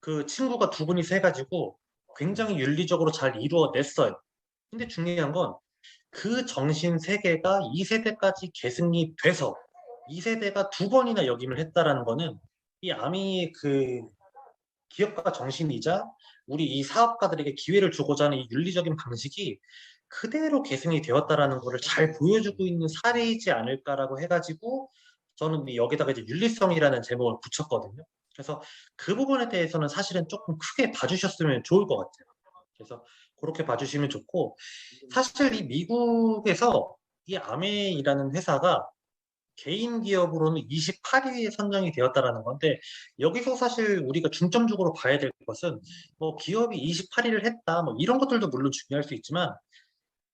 그 친구가 두 분이 세 가지고 굉장히 윤리적으로 잘 이루어냈어요. 근데 중요한 건 그 정신 세계가 2세대까지 계승이 돼서 2세대가 두 번이나 역임을 했다라는 거는 이 아미의 그 기업가 정신이자 우리 이 사업가들에게 기회를 주고자 하는 이 윤리적인 방식이 그대로 계승이 되었다라는 것을 잘 보여주고 있는 사례이지 않을까라고 해가지고 저는 여기다가 이제 윤리성이라는 제목을 붙였거든요. 그래서 그 부분에 대해서는 사실은 조금 크게 봐주셨으면 좋을 것 같아요. 그래서 그렇게 봐주시면 좋고 사실 이 미국에서 이 아메이라는 회사가 개인 기업으로는 28위에 선정이 되었다라는 건데 여기서 사실 우리가 중점적으로 봐야 될 것은 뭐 기업이 28위를 했다 뭐 이런 것들도 물론 중요할 수 있지만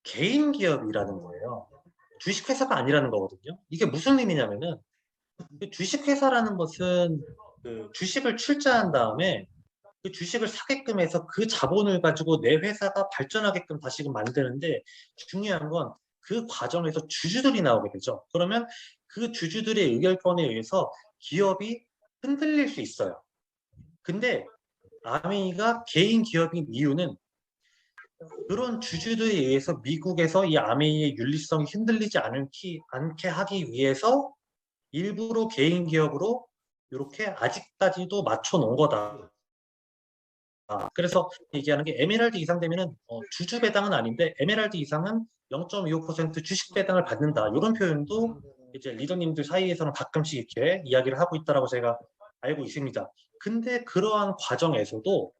개인 기업이라는 거예요. 주식회사가 아니라는 거거든요. 이게 무슨 의미냐면은 그 주식회사라는 것은 그 주식을 출자한 다음에 그 주식을 사게끔 해서 그 자본을 가지고 내 회사가 발전하게끔 다시금 만드는데 중요한 건 그 과정에서 주주들이 나오게 되죠. 그러면 그 주주들의 의결권에 의해서 기업이 흔들릴 수 있어요. 근데 아메이가 개인 기업인 이유는 그런 주주들에 의해서 미국에서 이 아메이의 윤리성이 흔들리지 않게 하기 위해서 일부러 개인 기업으로 이렇게 아직까지도 맞춰 놓은 거다. 그래서 얘기하는 게 에메랄드 이상 되면은 주주 배당은 아닌데 에메랄드 이상은 0.25% 주식 배당을 받는다. 이런 표현도 이제 리더님들 사이에서는 가끔씩 이렇게 이야기를 하고 있다라고 제가 알고 있습니다. 근데 그러한 과정에서도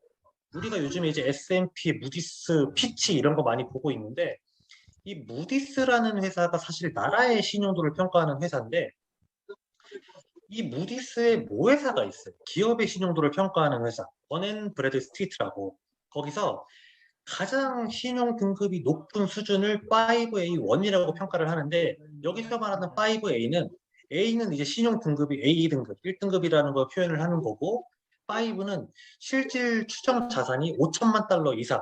우리가 요즘에 이제 S&P, 무디스, 피치 이런 거 많이 보고 있는데 이 무디스라는 회사가 사실 나라의 신용도를 평가하는 회사인데 이 무디스의 모회사가 있어요. 기업의 신용도를 평가하는 회사. 버넨 브래드 스트리트라고. 거기서 가장 신용 등급이 높은 수준을 5A1이라고 평가를 하는데 여기서 말하는 5A는 A는 이제 신용 등급이 A 등급, 1등급이라는 걸 표현을 하는 거고 5는 실질 추정 자산이 5천만 달러 이상.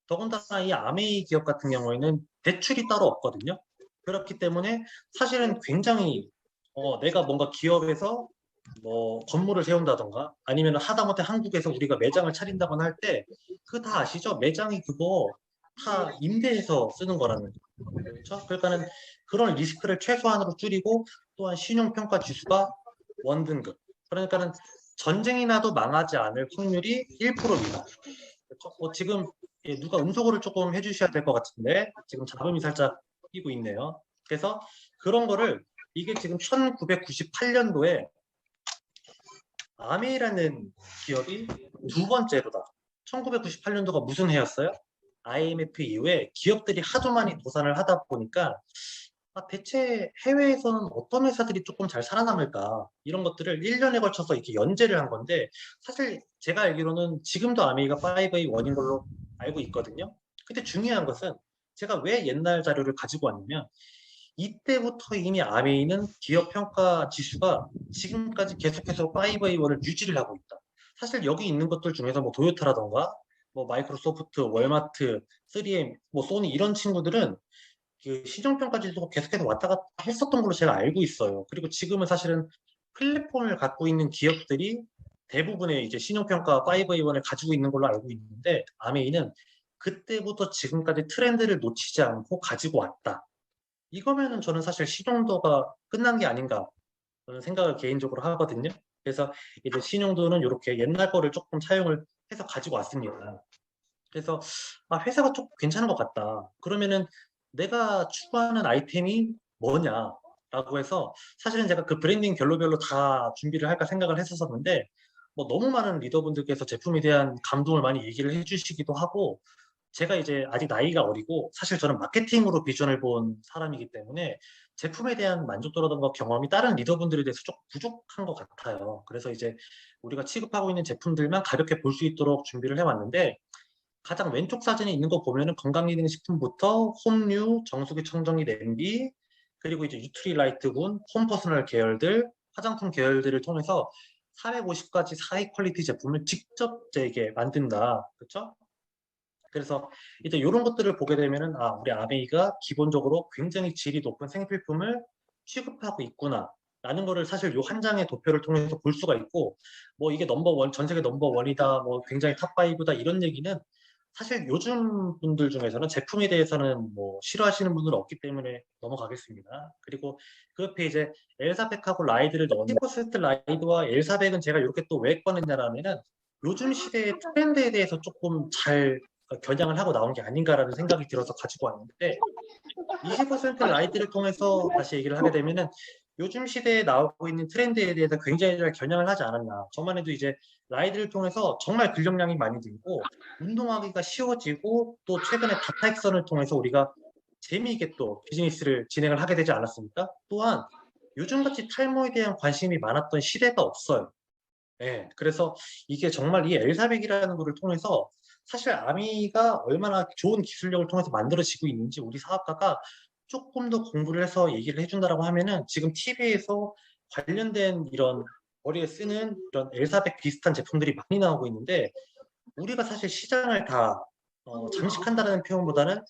더군다나 이 아메이 기업 같은 경우에는 대출이 따로 없거든요. 그렇기 때문에 사실은 굉장히 내가 뭔가 기업에서 뭐 건물을 세운다던가 아니면 하다못해 한국에서 우리가 매장을 차린다거나 할 때 그거 다 아시죠? 매장이 그거 다 임대해서 쓰는 거라는 거. 그렇죠? 그러니까는 그런 리스크를 최소한으로 줄이고 또한 신용평가 지수가 원등급. 그러니까는 전쟁이 나도 망하지 않을 확률이 1% 미만. 그렇죠? 지금 누가 음소거를 조금 해주셔야 될 것 같은데 지금 잡음이 살짝 끼고 있네요. 그래서 그런 거를 이게 지금 1998년도에 아메이라는 기업이 두 번째로다. 1998년도가 무슨 해였어요? IMF 이후에 기업들이 하도 많이 도산을 하다 보니까 대체 해외에서는 어떤 회사들이 조금 잘 살아남을까 이런 것들을 1년에 걸쳐서 이렇게 연재를 한 건데 사실 제가 알기로는 지금도 아메이가 5A1인 걸로 알고 있거든요. 근데 중요한 것은 제가 왜 옛날 자료를 가지고 왔냐면 이때부터 이미 아메이는 기업 평가 지수가 지금까지 계속해서 5A1을 유지를 하고 있다. 사실 여기 있는 것들 중에서 뭐 도요타라던가 뭐 마이크로소프트, 월마트, 3M, 뭐 소니 이런 친구들은 그 시정평가 지수가 계속해서 왔다 갔다 했었던 걸로 제가 알고 있어요. 그리고 지금은 사실은 플랫폼을 갖고 있는 기업들이 대부분의 이제 신용평가 5A1을 가지고 있는 걸로 알고 있는데, 아메이는 그때부터 지금까지 트렌드를 놓치지 않고 가지고 왔다. 이거면은 저는 사실 신용도가 끝난 게 아닌가, 저는 생각을 개인적으로 하거든요. 그래서 이제 신용도는 이렇게 옛날 거를 조금 차용을 해서 가지고 왔습니다. 그래서 회사가 좀 괜찮은 것 같다. 그러면은 내가 추구하는 아이템이 뭐냐라고 해서, 사실은 제가 그 브랜딩 결로별로 다 준비를 할까 생각을 했었었는데, 뭐 너무 많은 리더분들께서 제품에 대한 감동을 많이 얘기를 해주시기도 하고, 제가 이제 아직 나이가 어리고 사실 저는 마케팅으로 비전을 본 사람이기 때문에 제품에 대한 만족도라든가 경험이 다른 리더분들에 대해서 조금 부족한 것 같아요. 그래서 이제 우리가 취급하고 있는 제품들만 가볍게 볼 수 있도록 준비를 해왔는데, 가장 왼쪽 사진에 있는 거 보면은 건강기능식품부터 홈류, 정수기 청정기 냄비, 그리고 이제 뉴트리라이트군, 홈퍼스널 계열들, 화장품 계열들을 통해서 450가지 하이 퀄리티 제품을 직접 이게 만든다. 그렇죠? 그래서 이제 이런 것들을 보게 되면은 우리 아메이가 기본적으로 굉장히 질이 높은 생필품을 취급하고 있구나 라는 거를 사실 요 한 장의 도표를 통해서 볼 수가 있고, 뭐 이게 넘버원, 전 세계 넘버원이다, 뭐 굉장히 탑5다 이런 얘기는 사실 요즘 분들 중에서는 제품에 대해서는 뭐 싫어하시는 분들은 없기 때문에 넘어가겠습니다. 그리고 그 옆에 이제 엘사백하고 라이드를 넣었는데, 히포스트 라이드와 엘사백은 제가 이렇게 또 왜 꺼냈냐라면은 요즘 시대의 트렌드에 대해서 조금 잘 겨냥을 하고 나온 게 아닌가라는 생각이 들어서 가지고 왔는데, 20% 라이트를 통해서 다시 얘기를 하게 되면은 요즘 시대에 나오고 있는 트렌드에 대해서 굉장히 잘 겨냥을 하지 않았나. 저만 해도 이제 라이드를 통해서 정말 근력량이 많이 들고 운동하기가 쉬워지고, 또 최근에 다타 액션을 통해서 우리가 재미있게 또 비즈니스를 진행을 하게 되지 않았습니까? 또한 요즘같이 탈모에 대한 관심이 많았던 시대가 없어요. 네, 그래서 이게 정말 이 엘사백이라는 거를 통해서 사실 아미가 얼마나 좋은 기술력을 통해서 만들어지고 있는지 우리 사업가가 조금 더 공부를 해서 얘기를 해준다라고 하면은, 지금 TV에서 관련된 이런 머리에 쓰는 이런 엘사백 비슷한 제품들이 많이 나오고 있는데, 우리가 사실 시장을 다 잠식한다는 표현보다는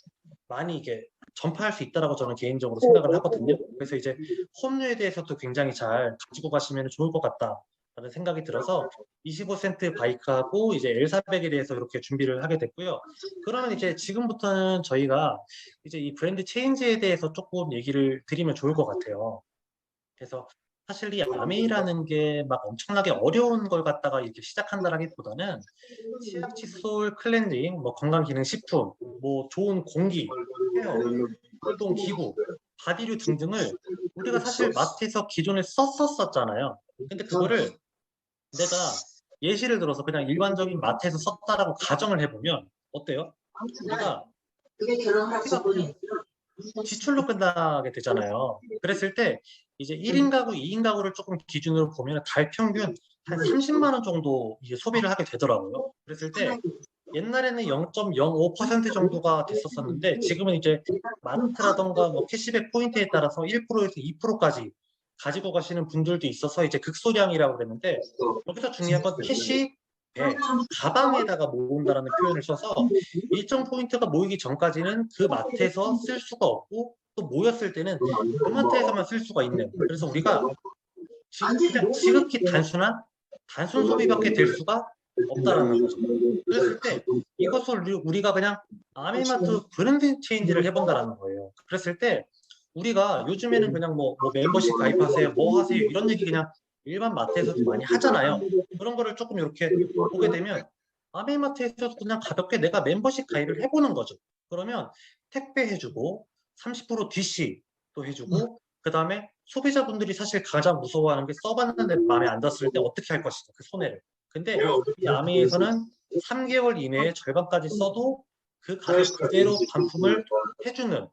많이 이게 전파할 수 있다라고 저는 개인적으로 생각을 하거든요. 그래서 이제 홈류에 대해서도 굉장히 잘 가지고 가시면 좋을 것 같다라는 생각이 들어서 25센트 바이크하고 이제 L400에 대해서 이렇게 준비를 하게 됐고요. 그러면 이제 지금부터는 저희가 이제 이 브랜드 체인지에 대해서 조금 얘기를 드리면 좋을 것 같아요. 그래서 사실 이 아메이라는 게 막 엄청나게 어려운 걸 갖다가 이렇게 시작한다라기보다는 치약, 칫솔, 클렌징, 뭐 건강기능식품, 뭐 좋은 공기, 헤어, 운동 기구, 바디류 등등을 우리가 사실 마트에서 기존에 썼었잖아요. 근데 그거를 내가 예시를 들어서 그냥 일반적인 마트에서 썼다라고 가정을 해보면 어때요? 우리가 지출로 끝나게 되잖아요. 그랬을 때 이제 1인 가구, 2인 가구를 조금 기준으로 보면 달 평균 한 30만 원 정도 이제 소비를 하게 되더라고요. 그랬을 때 옛날에는 0.05% 정도가 됐었었는데, 지금은 이제 마트라던가 뭐 캐시백 포인트에 따라서 1%에서 2%까지 가지고 가시는 분들도 있어서 이제 극소량이라고 그랬는데, 여기서 중요한 건 캐시백, 가방에다가 모은다라는 표현을 써서 일정 포인트가 모이기 전까지는 그 마트에서 쓸 수가 없고, 또 모였을 때는 그 마트에서만 쓸 수가 있는, 그래서 우리가 그냥 지극히 단순 소비밖에 될 수가 없다라는 거죠. 그랬을 때 이것을 우리가 그냥 아미마트 브랜드 체인지를 해본다라는 거예요. 그랬을 때 우리가 요즘에는 그냥 뭐 멤버십 가입하세요, 뭐 하세요 이런 얘기 그냥 일반 마트에서도 많이 하잖아요. 그런 거를 조금 이렇게 보게 되면 아미마트에서도 그냥 가볍게 내가 멤버십 가입을 해보는 거죠. 그러면 택배 해주고 30% DC도 해주고, 그 다음에 소비자분들이 사실 가장 무서워하는 게 써봤는데 마음에 안 들었을 때 어떻게 할 것이냐, 그 손해를. 근데 이 아미에서는 3개월 이내에 절반까지 써도 그 가격 그대로 반품을 해주는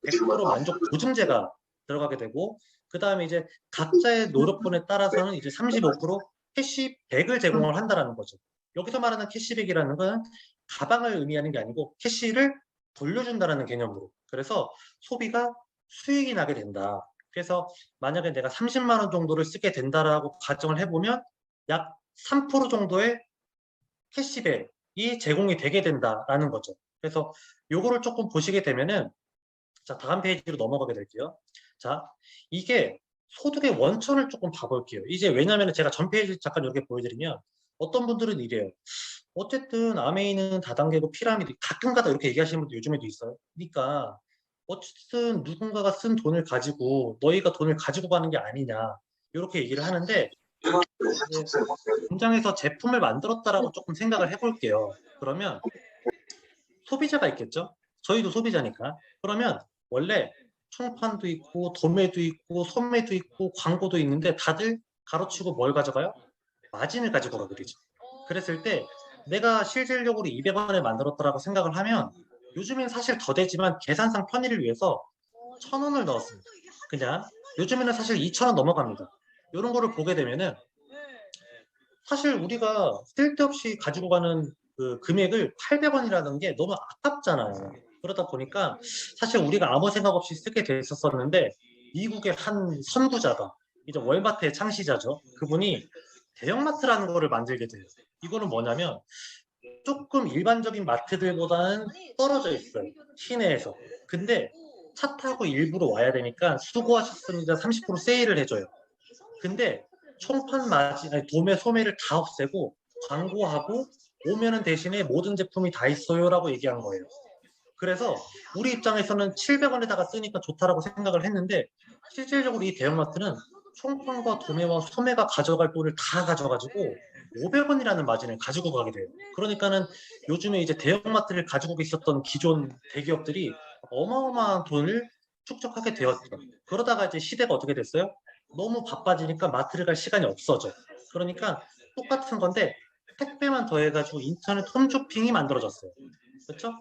100% 만족 보증제가 들어가게 되고, 그 다음에 이제 각자의 노력분에 따라서는 이제 35% 캐시백을 제공을 한다는 거죠. 여기서 말하는 캐시백이라는 건 가방을 의미하는 게 아니고 캐시를 돌려준다는 개념으로. 그래서 소비가 수익이 나게 된다. 그래서 만약에 내가 30만 원 정도를 쓰게 된다라고 가정을 해보면 약 3% 정도의 캐시백이 제공이 되게 된다라는 거죠. 그래서 요거를 조금 보시게 되면은 자, 다음 페이지로 넘어가게 될게요. 자, 이게 소득의 원천을 조금 봐볼게요. 이제 왜냐면 제가 전 페이지 잠깐 이렇게 보여드리면 어떤 분들은 이래요. 어쨌든 아메이는 다단계고 피라미드 가끔가다 이렇게 얘기하시는 분들 요즘에도 있어요. 그러니까 어쨌든 누군가가 쓴 돈을 가지고 너희가 돈을 가지고 가는 게 아니냐 이렇게 얘기를 하는데 이제 공장에서 제품을 만들었다라고 조금 생각을 해볼게요. 그러면 소비자가 있겠죠? 저희도 소비자니까. 그러면 원래 총판도 있고 도매도 있고 소매도 있고 광고도 있는데 다들 가로치고 뭘 가져가요? 마진을 가지고 가게 되죠. 그랬을 때 내가 실질적으로 200원에 만들었다라고 생각을 하면 요즘엔 사실 더 되지만 계산상 편의를 위해서 1,000원을 넣었습니다. 그냥 요즘에는 사실 2,000원 넘어갑니다. 이런 거를 보게 되면은 사실 우리가 쓸데없이 가지고 가는 그 금액을 800원이라는 게 너무 아깝잖아요. 그러다 보니까 사실 우리가 아무 생각 없이 쓰게 됐었었는데 미국의 한 선구자가 이제 월마트의 창시자죠. 그분이 대형마트라는 거를 만들게 돼요. 이거는 뭐냐면 조금 일반적인 마트들보다는 떨어져 있어요. 시내에서. 근데 차 타고 일부러 와야 되니까 수고하셨습니다. 30% 세일을 해줘요. 근데 총판 마진, 아니, 도매 소매를 다 없애고 광고하고 오면은 대신에 모든 제품이 다 있어요라고 얘기한 거예요. 그래서 우리 입장에서는 700원에다가 쓰니까 좋다라고 생각을 했는데 실질적으로 이 대형마트는 총판과 도매와 소매가 가져갈 돈을 다 가져가지고 500원이라는 마진을 가지고 가게 돼요. 그러니까는 요즘에 이제 대형마트를 가지고 있었던 기존 대기업들이 어마어마한 돈을 축적하게 되었죠. 그러다가 이제 시대가 어떻게 됐어요? 너무 바빠지니까 마트를 갈 시간이 없어져. 그러니까 똑같은 건데 택배만 더해가지고 인터넷 홈쇼핑이 만들어졌어요. 그렇죠?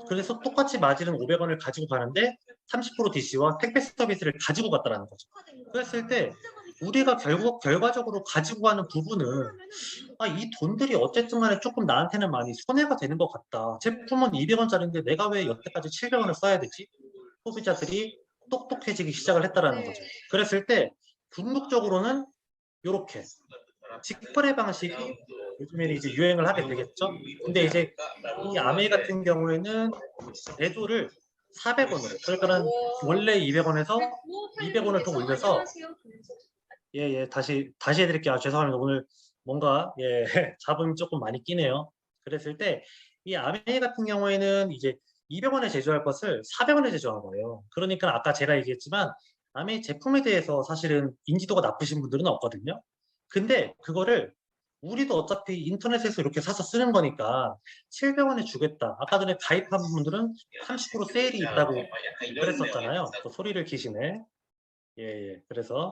그래서 똑같이 마진은 500원을 가지고 가는데 30% DC와 택배 서비스를 가지고 갔다라는 거죠. 그랬을 때 우리가 결국 결과적으로 가지고 가는 부분은 이 돈들이 어쨌든 간에 조금 나한테는 많이 손해가 되는 것 같다. 제품은 200원짜리인데 내가 왜 여태까지 700원을 써야 되지? 소비자들이 똑똑해지기 시작을 했다라는 거죠. 그랬을 때 궁극적으로는 이렇게 직거래 방식이 요즘에는 이제 유행을 하게 되겠죠. 근데 이제 이 아메 같은 경우에는 매도를 400원으로, 그러니까는 원래 200원에서 200원을 더 올려서 예, 다시 해드릴게요. 죄송합니다. 오늘 뭔가 잡음이 조금 많이 끼네요. 그랬을 때 이 아메 같은 경우에는 이제 200원에 제조할 것을 400원에 제조한 거예요. 그러니까 아까 제가 얘기했지만 아메 제품에 대해서 사실은 인지도가 나쁘신 분들은 없거든요. 근데 그거를 우리도 어차피 인터넷에서 이렇게 사서 쓰는 거니까 700원에 주겠다. 아까 전에 가입한 분들은 30% 세일이 있다고 그랬었잖아요. 또 소리를 기시네. 그래서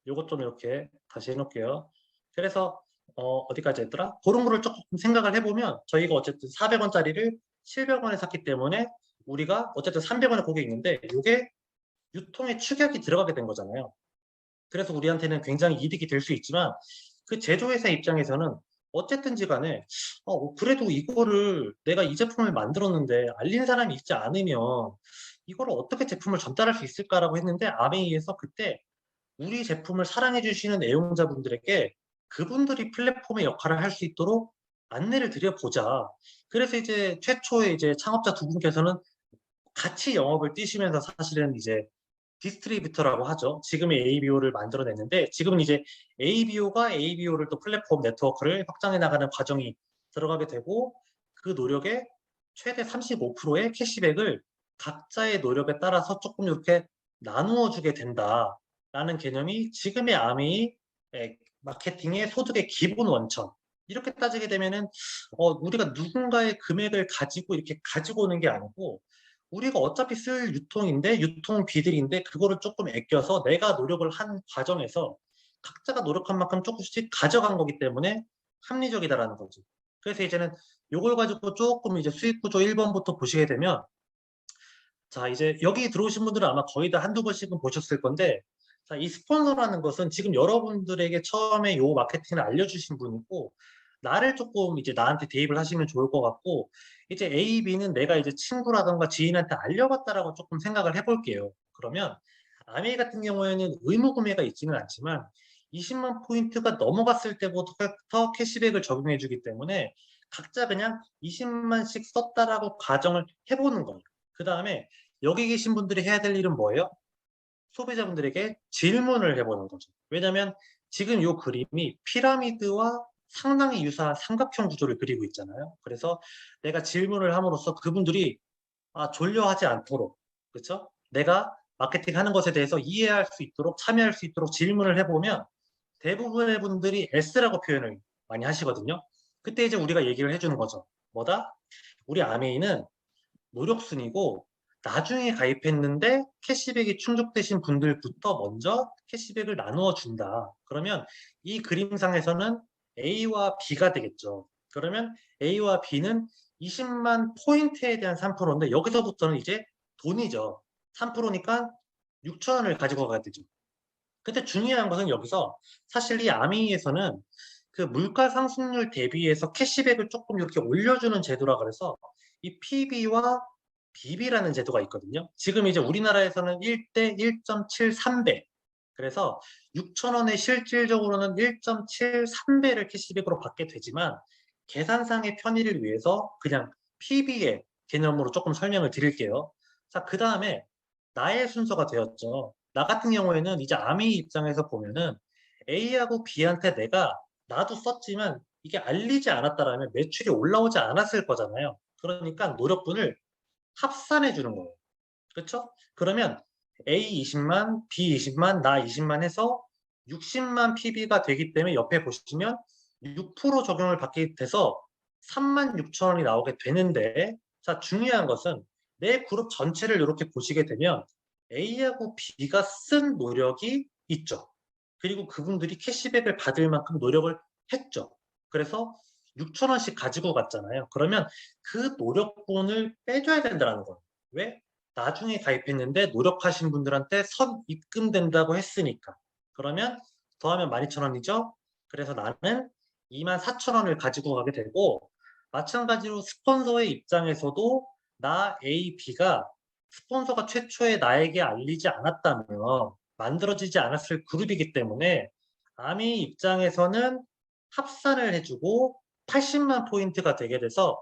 요것 좀 이렇게 다시 해놓을게요. 그래서 어디까지 했더라? 그런 거를 조금 생각을 해보면 저희가 어쨌든 400원짜리를 700원에 샀기 때문에 우리가 어쨌든 300원에 고게 있는데 이게 유통에 축약이 들어가게 된 거잖아요. 그래서 우리한테는 굉장히 이득이 될 수 있지만 그 제조회사 입장에서는 어쨌든지 간에 그래도 이거를 내가 이 제품을 만들었는데 알린 사람이 있지 않으면 이거를 어떻게 제품을 전달할 수 있을까라고 했는데 아메이에서 그때 우리 제품을 사랑해 주시는 애용자분들에게 그분들이 플랫폼의 역할을 할 수 있도록 안내를 드려보자. 그래서 이제 최초의 이제 창업자 두 분께서는 같이 영업을 뛰시면서 사실은 이제 디스트리뷰터라고 하죠. 지금의 ABO를 만들어냈는데 지금은 이제 ABO가 ABO를 또 플랫폼 네트워크를 확장해 나가는 과정이 들어가게 되고 그 노력에 최대 35%의 캐시백을 각자의 노력에 따라서 조금 이렇게 나누어 주게 된다라는 개념이 지금의 아미 마케팅의 소득의 기본 원천. 이렇게 따지게 되면은 우리가 누군가의 금액을 가지고 이렇게 가지고 오는 게 아니고 우리가 어차피 쓸 유통인데 유통비들인데 그거를 조금 아껴서 내가 노력을 한 과정에서 각자가 노력한 만큼 조금씩 가져간 거기 때문에 합리적이다라는 거죠. 그래서 이제는 요걸 가지고 조금 이제 수익 구조 1번부터 보시게 되면 자 이제 여기 들어오신 분들은 아마 거의 다 한두 번씩은 보셨을 건데 자, 이 스폰서라는 것은 지금 여러분들에게 처음에 요 마케팅을 알려주신 분이고 나를 조금 이제 나한테 대입을 하시면 좋을 것 같고 이제 A, B는 내가 이제 친구라던가 지인한테 알려봤다라고 조금 생각을 해볼게요. 그러면 아메이 같은 경우에는 의무 구매가 있지는 않지만 20만 포인트가 넘어갔을 때부터 캐시백을 적용해 주기 때문에 각자 그냥 20만씩 썼다라고 가정을 해보는 거예요. 그 다음에 여기 계신 분들이 해야 될 일은 뭐예요? 소비자분들에게 질문을 해보는 거죠. 왜냐하면 지금 이 그림이 피라미드와 상당히 유사한 삼각형 구조를 그리고 있잖아요. 그래서 내가 질문을 함으로써 그분들이 졸려하지 않도록, 그렇죠? 내가 마케팅하는 것에 대해서 이해할 수 있도록, 참여할 수 있도록 질문을 해보면 대부분의 분들이 S라고 표현을 많이 하시거든요. 그때 이제 우리가 얘기를 해주는 거죠. 뭐다? 우리 아메이는 노력순이고 나중에 가입했는데 캐시백이 충족되신 분들부터 먼저 캐시백을 나누어 준다. 그러면 이 그림상에서는 A와 B가 되겠죠. 그러면 A와 B는 20만 포인트에 대한 3%인데 여기서부터는 이제 돈이죠. 3%니까 6천 원을 가지고 가야 되죠. 근데 중요한 것은 여기서 사실 이 아미에서는 그 물가 상승률 대비해서 캐시백을 조금 이렇게 올려주는 제도라 그래서 이 PB와 BB라는 제도가 있거든요. 지금 이제 우리나라에서는 1대 1.73배. 그래서 6천 원에 실질적으로는 1.73배를 캐시백으로 받게 되지만 계산상의 편의를 위해서 그냥 PB의 개념으로 조금 설명을 드릴게요. 자, 그 다음에 나의 순서가 되었죠. 나 같은 경우에는 이제 아미 입장에서 보면은 A하고 B한테 내가 나도 썼지만 이게 알리지 않았다라면 매출이 올라오지 않았을 거잖아요. 그러니까 노력분을 합산해 주는 거예요. 그렇죠? 그러면 A 20만, B 20만, 나 20만 해서 60만 PB가 되기 때문에 옆에 보시면 6% 적용을 받게 돼서 3만 6천 원이 나오게 되는데 자 중요한 것은 내 그룹 전체를 이렇게 보시게 되면 A하고 B가 쓴 노력이 있죠. 그리고 그분들이 캐시백을 받을 만큼 노력을 했죠. 그래서 6천 원씩 가지고 갔잖아요. 그러면 그 노력분을 빼줘야 된다는 거예요. 왜? 나중에 가입했는데 노력하신 분들한테 선 입금된다고 했으니까. 그러면 더하면 12,000원이죠. 그래서 나는 24,000원을 가지고 가게 되고 마찬가지로 스폰서의 입장에서도 나 A, B가 스폰서가 최초에 나에게 알리지 않았다면 만들어지지 않았을 그룹이기 때문에 아미 입장에서는 합산을 해주고 80만 포인트가 되게 돼서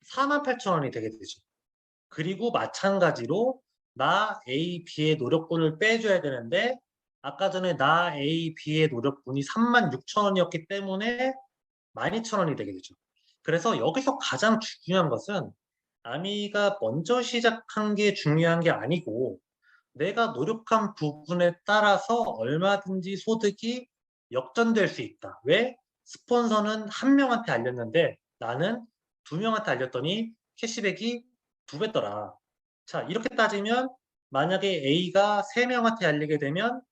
48,000원이 되게 되죠. 그리고 마찬가지로 나 A, B의 노력분을 빼줘야 되는데 아까 전에 나 A, B의 노력분이 36,000원이었기 때문에 12,000원이 되게 되죠. 그래서 여기서 가장 중요한 것은 아미가 먼저 시작한 게 중요한 게 아니고 내가 노력한 부분에 따라서 얼마든지 소득이 역전될 수 있다. 왜? 스폰서는 한 명한테 알렸는데 나는 두 명한테 알렸더니 캐시백이 두 배더라. 자, 이렇게 따지면 만약에 A가 세 명한테 알리게 되면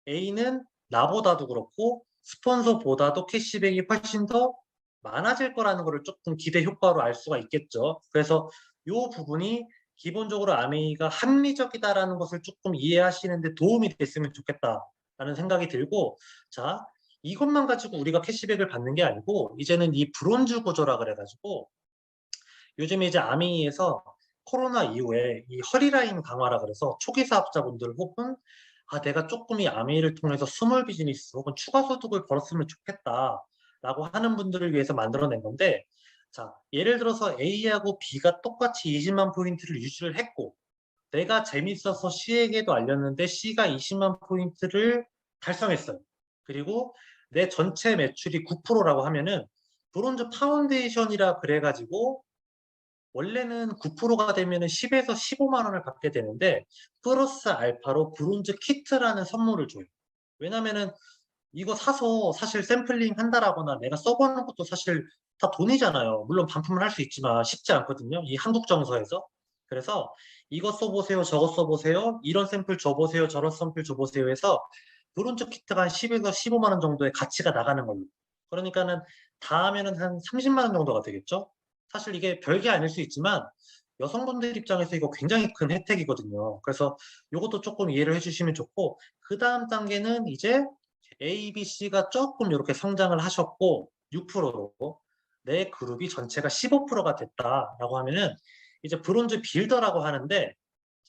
A는 나보다도 그렇고 스폰서보다도 캐시백이 훨씬 더 많아질 거라는 것을 조금 기대 효과로 알 수가 있겠죠. 그래서 이 부분이 기본적으로 아메이가 합리적이다라는 것을 조금 이해하시는데 도움이 됐으면 좋겠다라는 생각이 들고 자 이것만 가지고 우리가 캐시백을 받는 게 아니고 이제는 이 브론즈 구조라 그래가지고 요즘에 이제 아메이에서 코로나 이후에 이 허리라인 강화라 그래서 초기 사업자분들 혹은 내가 조금 이 아메이를 통해서 스몰 비즈니스 혹은 추가 소득을 벌었으면 좋겠다라고 하는 분들을 위해서 만들어낸 건데 자 예를 들어서 A하고 B가 똑같이 20만 포인트를 유지를 했고 내가 재밌어서 C에게도 알렸는데 C가 20만 포인트를 달성했어요. 그리고 내 전체 매출이 9%라고 하면은 브론즈 파운데이션이라 그래가지고 원래는 9%가 되면은 10에서 15만 원을 받게 되는데 플러스 알파로 브론즈 키트라는 선물을 줘요. 왜냐면은 이거 사서 사실 샘플링 한다라거나 내가 써보는 것도 사실 다 돈이잖아요. 물론 반품을 할 수 있지만 쉽지 않거든요. 이 한국 정서에서. 그래서 이거 써보세요, 저거 써보세요, 이런 샘플 줘보세요, 저런 샘플 줘보세요 해서 브론즈 키트가 한 10에서 15만 원 정도의 가치가 나가는 걸로. 그러니까는 다 하면은 한 30만 원 정도가 되겠죠? 사실 이게 별게 아닐 수 있지만 여성분들 입장에서 이거 굉장히 큰 혜택이거든요. 그래서 이것도 조금 이해를 해주시면 좋고 그 다음 단계는 이제 A, B, C가 조금 이렇게 성장을 하셨고 6%로 내 그룹이 전체가 15%가 됐다라고 하면은 이제 브론즈 빌더라고 하는데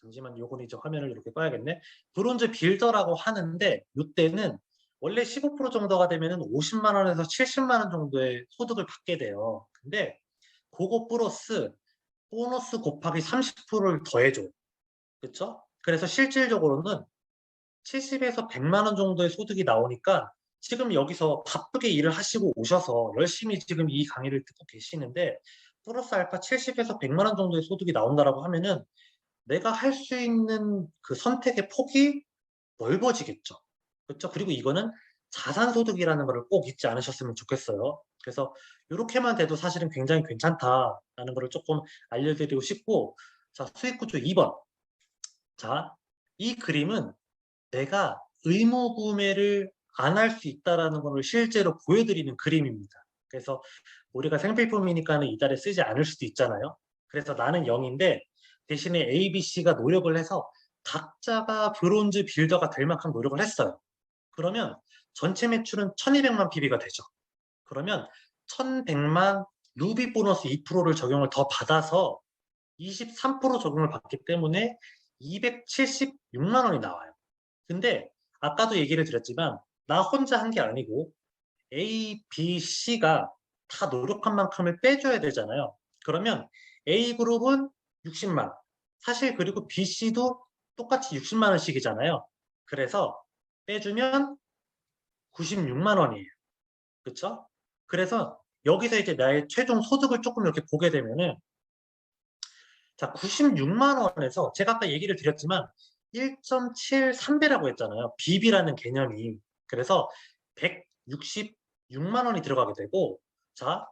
잠시만 요거는 이제 화면을 이렇게 꺼야겠네. 브론즈 빌더라고 하는데 이때는 원래 15% 정도가 되면은 50만 원에서 70만 원 정도의 소득을 받게 돼요. 근데 그거 플러스 보너스 곱하기 30%를 더해줘요. 그쵸? 그래서 실질적으로는 70에서 100만 원 정도의 소득이 나오니까 지금 여기서 바쁘게 일을 하시고 오셔서 열심히 지금 이 강의를 듣고 계시는데 플러스 알파 70에서 100만 원 정도의 소득이 나온다라고 하면은 내가 할 수 있는 그 선택의 폭이 넓어지겠죠. 그렇죠? 그리고 이거는 자산소득이라는 거를 꼭 잊지 않으셨으면 좋겠어요. 그래서 요렇게만 돼도 사실은 굉장히 괜찮다라는 거를 조금 알려드리고 싶고, 자, 수익구조 2번. 자, 이 그림은 내가 의무 구매를 안 할 수 있다라는 것을 실제로 보여드리는 그림입니다. 그래서 우리가 생필품이니까는 이달에 쓰지 않을 수도 있잖아요. 그래서 나는 0인데 대신에 A, B, C가 노력을 해서 각자가 브론즈 빌더가 될 만큼 노력을 했어요. 그러면 전체 매출은 1200만 PB가 되죠. 그러면 1100만 루비 보너스 2%를 적용을 더 받아서 23% 적용을 받기 때문에 276만 원이 나와요. 근데 아까도 얘기를 드렸지만 나 혼자 한 게 아니고 A, B, C가 다 노력한 만큼을 빼줘야 되잖아요. 그러면 A그룹은 60만. 사실 그리고 B, C도 똑같이 60만 원씩이잖아요. 그래서 빼주면 96만 원이에요. 그렇죠? 그래서 여기서 이제 나의 최종 소득을 조금 이렇게 보게 되면은 자, 96만 원에서 제가 아까 얘기를 드렸지만 1.73배라고 했잖아요. BB라는 개념이. 그래서 166만 원이 들어가게 되고 자,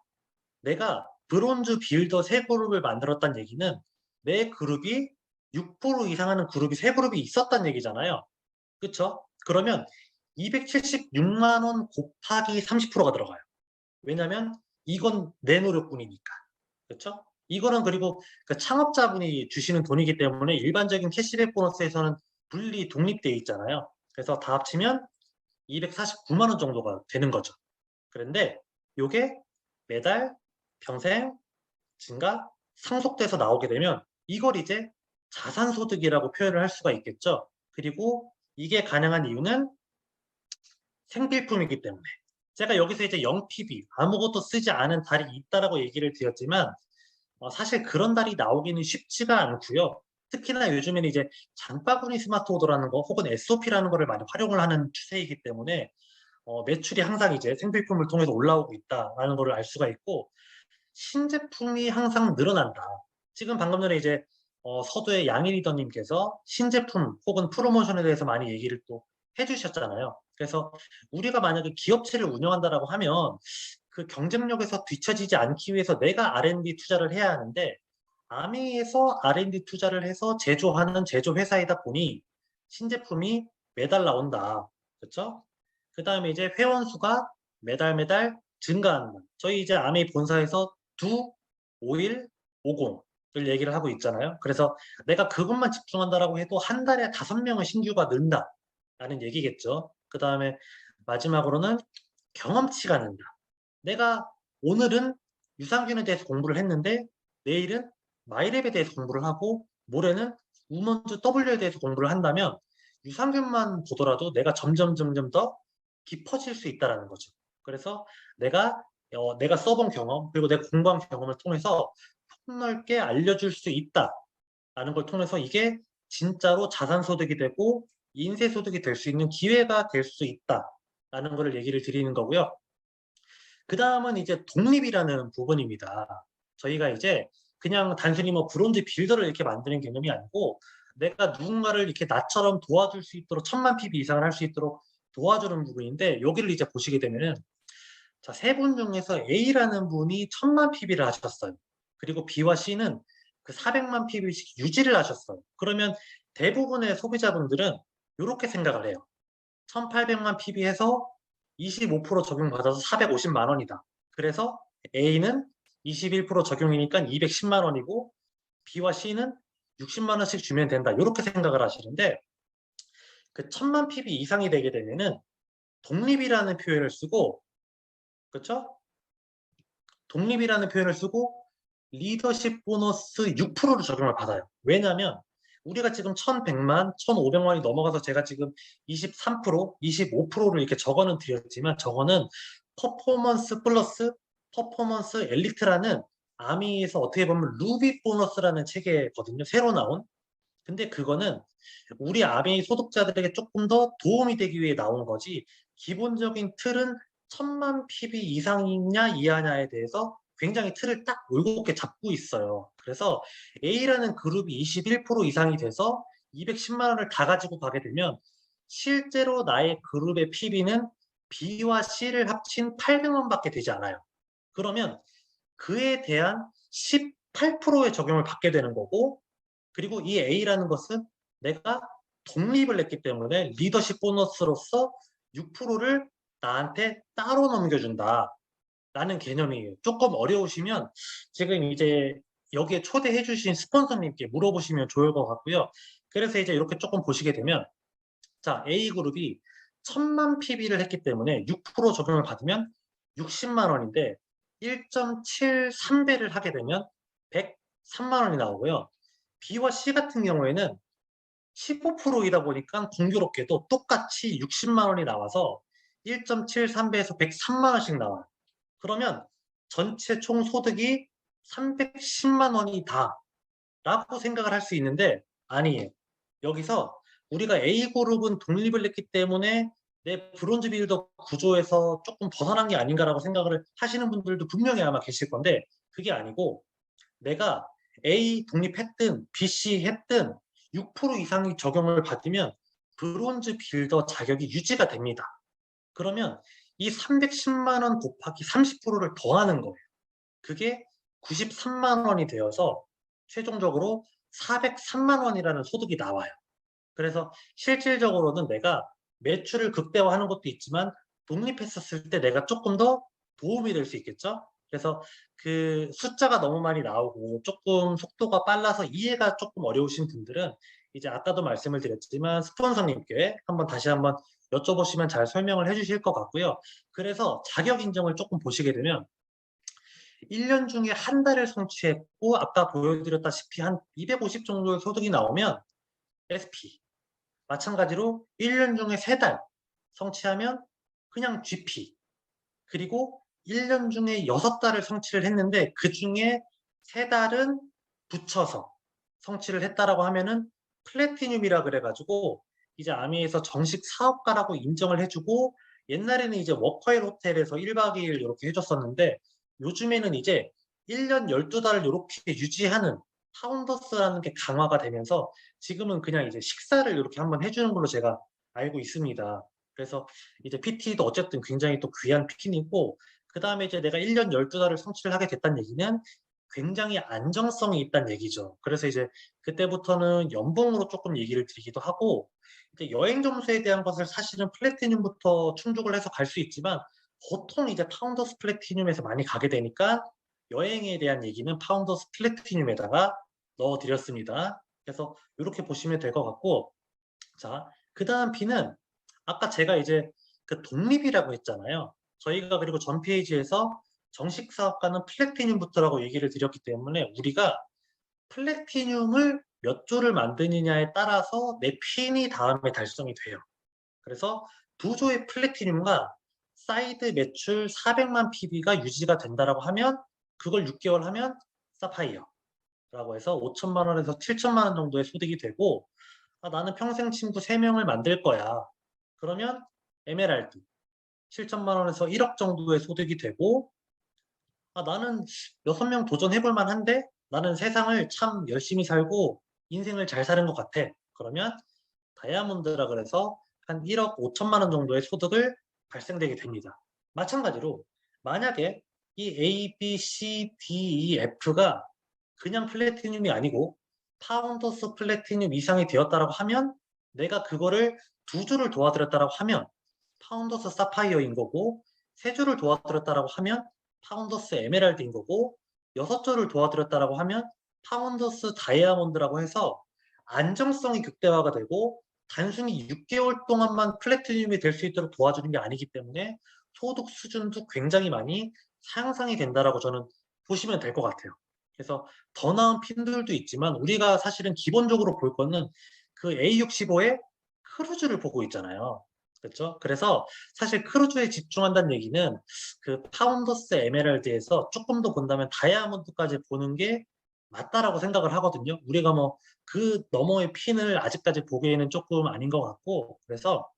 내가 브론즈 빌더 세 그룹을 만들었다는 얘기는 내 그룹이 6% 이상 하는 그룹이 세 그룹이 있었다는 얘기잖아요. 그쵸? 그러면 276만 원 곱하기 30%가 들어가요. 왜냐면 이건 내 노력분이니까. 그렇죠? 이거는 그리고 그 창업자분이 주시는 돈이기 때문에 일반적인 캐시백 보너스에서는 분리 독립되어 있잖아요. 그래서 다 합치면 249만 원 정도가 되는 거죠. 그런데 요게 매달 평생 증가 상속돼서 나오게 되면 이걸 이제 자산소득이라고 표현을 할 수가 있겠죠. 그리고 이게 가능한 이유는 생필품이기 때문에. 제가 여기서 이제 0PB 아무것도 쓰지 않은 달이 있다라고 얘기를 드렸지만 사실 그런 달이 나오기는 쉽지가 않고요. 특히나 요즘에는 이제 장바구니 스마트 오더라는 거 혹은 SOP라는 거를 많이 활용을 하는 추세이기 때문에 매출이 항상 이제 생필품을 통해서 올라오고 있다라는 거를 알 수가 있고 신제품이 항상 늘어난다. 지금 방금 전에 이제 서두의 양희 리더님께서 신제품 혹은 프로모션에 대해서 많이 얘기를 또 해주셨잖아요. 그래서 우리가 만약에 기업체를 운영한다라고 하면 그 경쟁력에서 뒤처지지 않기 위해서 내가 R&D 투자를 해야 하는데 아미에서 R&D 투자를 해서 제조하는 제조 회사이다 보니 신제품이 매달 나온다. 그렇죠? 그 다음에 이제 회원 수가 매달 매달 증가한다. 저희 이제 아미 본사에서 두 51, 50을 얘기를 하고 있잖아요. 그래서 내가 그것만 집중한다라고 해도 한 달에 5명의 신규가 는다라는 얘기겠죠. 그 다음에 마지막으로는 경험치가 는다. 내가 오늘은 유산균에 대해서 공부를 했는데 내일은 마이랩에 대해서 공부를 하고 모레는 우먼즈 W에 대해서 공부를 한다면 유산균만 보더라도 내가 점점 더 깊어질 수 있다라는 거죠. 그래서 내가 써본 경험 그리고 내 공부한 경험을 통해서 폭넓게 알려줄 수 있다라는 걸 통해서 이게 진짜로 자산소득이 되고 인세소득이 될 수 있는 기회가 될 수 있다라는 거를 얘기를 드리는 거고요. 그 다음은 이제 독립이라는 부분입니다. 저희가 이제 그냥 단순히 뭐 브론즈 빌더를 이렇게 만드는 개념이 아니고 내가 누군가를 이렇게 나처럼 도와줄 수 있도록 1000만 PB 이상을 할 수 있도록 도와주는 부분인데 여기를 이제 보시게 되면은 자, 세 분 중에서 A라는 분이 1000만 PB를 하셨어요. 그리고 B와 C는 그 400만 PB씩 유지를 하셨어요. 그러면 대부분의 소비자분들은 이렇게 생각을 해요. 1800만 PB 해서 25% 적용받아서 450만 원이다. 그래서 A는 21% 적용이니까 210만 원이고 B와 C는 60만 원씩 주면 된다. 이렇게 생각을 하시는데 그 1000만 PB 이상이 되게 되면은 독립이라는 표현을 쓰고 그렇죠? 독립이라는 표현을 쓰고 리더십 보너스 6%를 적용을 받아요. 왜냐하면 우리가 지금 1100만, 1500만이 넘어가서 제가 지금 23%, 25%를 이렇게 적어는 드렸지만 저거는 퍼포먼스 플러스 퍼포먼스 엘리트라는 아미에서 어떻게 보면 루비 보너스라는 체계거든요. 새로 나온. 근데 그거는 우리 아메이 소득자들에게 조금 더 도움이 되기 위해 나온 거지, 기본적인 틀은 1000만 PB 이상이냐 이하냐에 대해서 굉장히 틀을 딱 올곧게 잡고 있어요. 그래서 A라는 그룹이 21% 이상이 돼서 210만 원을 다 가지고 가게 되면 실제로 나의 그룹의 PB는 B와 C를 합친 800만 밖에 되지 않아요. 그러면 그에 대한 18%의 적용을 받게 되는 거고, 그리고 이 A라는 것은 내가 독립을 했기 때문에 리더십 보너스로서 6%를 나한테 따로 넘겨준다 라는 개념이에요. 조금 어려우시면 지금 이제 여기에 초대해 주신 스폰서님께 물어보시면 좋을 것 같고요. 그래서 이제 이렇게 조금 보시게 되면, 자, A그룹이 1000만 PB를 했기 때문에 6% 적용을 받으면 60만 원인데 1.73배를 하게 되면 103만 원이 나오고요. B와 C 같은 경우에는 15%이다 보니까 공교롭게도 똑같이 60만 원이 나와서 1.73배에서 103만 원씩 나와요. 그러면 전체 총 소득이 310만 원이다 라고 생각을 할 수 있는데, 아니에요. 여기서 우리가 A그룹은 독립을 했기 때문에 내 브론즈 빌더 구조에서 조금 벗어난 게 아닌가라고 생각을 하시는 분들도 분명히 아마 계실 건데, 그게 아니고 내가 A 독립했든 B, C 했든 6% 이상의 적용을 받으면 브론즈 빌더 자격이 유지가 됩니다. 그러면 이 310만 원 곱하기 30%를 더하는 거예요. 그게 93만 원이 되어서 최종적으로 403만 원이라는 소득이 나와요. 그래서 실질적으로는 내가 매출을 극대화하는 것도 있지만 독립했었을 때 내가 조금 더 도움이 될 수 있겠죠? 그래서 그 숫자가 너무 많이 나오고 조금 속도가 빨라서 이해가 조금 어려우신 분들은 이제 아까도 말씀을 드렸지만 스폰서님께 다시 한번 여쭤보시면 잘 설명을 해주실 것 같고요. 그래서 자격 인정을 조금 보시게 되면 1년 중에 한 달을 성취했고 아까 보여드렸다시피 한 250 정도의 소득이 나오면 SP, 마찬가지로 1년 중에 3달 성취하면 그냥 GP, 그리고 1년 중에 6달을 성취를 했는데 그 중에 3달은 붙여서 성취를 했다라고 하면은 플래티늄이라 그래가지고 이제 아미에서 정식 사업가라고 인정을 해주고, 옛날에는 이제 워커힐 호텔에서 1박 2일 이렇게 해줬었는데 요즘에는 이제 1년 12달을 이렇게 유지하는 파운더스라는 게 강화가 되면서 지금은 그냥 이제 식사를 이렇게 한번 해주는 걸로 제가 알고 있습니다. 그래서 이제 PT도 어쨌든 굉장히 또 귀한 핀이고, 그 다음에 이제 내가 1년 12달을 성취를 하게 됐다는 얘기는 굉장히 안정성이 있다는 얘기죠. 그래서 이제 그때부터는 연봉으로 조금 얘기를 드리기도 하고, 이제 여행 점수에 대한 것을 사실은 플래티늄부터 충족을 해서 갈 수 있지만 보통 이제 파운더스 플래티늄에서 많이 가게 되니까 여행에 대한 얘기는 파운더스 플래티늄에다가 넣어드렸습니다. 그래서 이렇게 보시면 될 것 같고, 자, 그 다음 P는 아까 제가 이제 그 독립이라고 했잖아요. 저희가 그리고 전 페이지에서 정식 사업가는 플래티늄부터라고 얘기를 드렸기 때문에 우리가 플래티늄을 몇 조를 만드느냐에 따라서 내 핀이 다음에 달성이 돼요. 그래서 2조의 플래티늄과 사이드 매출 400만 PB가 유지가 된다라고 하면 그걸 6개월 하면 사파이어라고 해서 5천만 원에서 7천만 원 정도의 소득이 되고, 나는 평생 친구 3명을 만들 거야. 그러면 에메랄드 7천만 원에서 1억 정도의 소득이 되고, 나는 6명 도전해볼 만한데 나는 세상을 참 열심히 살고 인생을 잘 사는 것 같아. 그러면 다이아몬드라 그래서 한 1억 5천만 원 정도의 소득을 발생되게 됩니다. 마찬가지로 만약에 이 A, B, C, D, E, F가 그냥 플래티늄이 아니고 파운더스 플래티늄 이상이 되었다라고 하면 내가 그거를 2주를 도와드렸다라고 하면 파운더스 사파이어인 거고, 3주를 도와드렸다라고 하면 파운더스 에메랄드인 거고, 6조를 도와드렸다라고 하면 파운더스 다이아몬드라고 해서 안정성이 극대화가 되고 단순히 6개월 동안만 플래티늄이 될 수 있도록 도와주는 게 아니기 때문에 소득 수준도 굉장히 많이 상승이 된다라고 저는 보시면 될 것 같아요. 그래서 더 나은 핀들도 있지만 우리가 사실은 기본적으로 볼 거는 그 A65의 크루즈를 보고 있잖아요. 그렇죠? 그래서 사실 크루즈에 집중한다는 얘기는 그 파운더스 에메랄드에서 조금 더 본다면 다이아몬드까지 보는 게 맞다라고 생각을 하거든요. 우리가 뭐 그 너머의 핀을 아직까지 보기에는 조금 아닌 것 같고, 그래서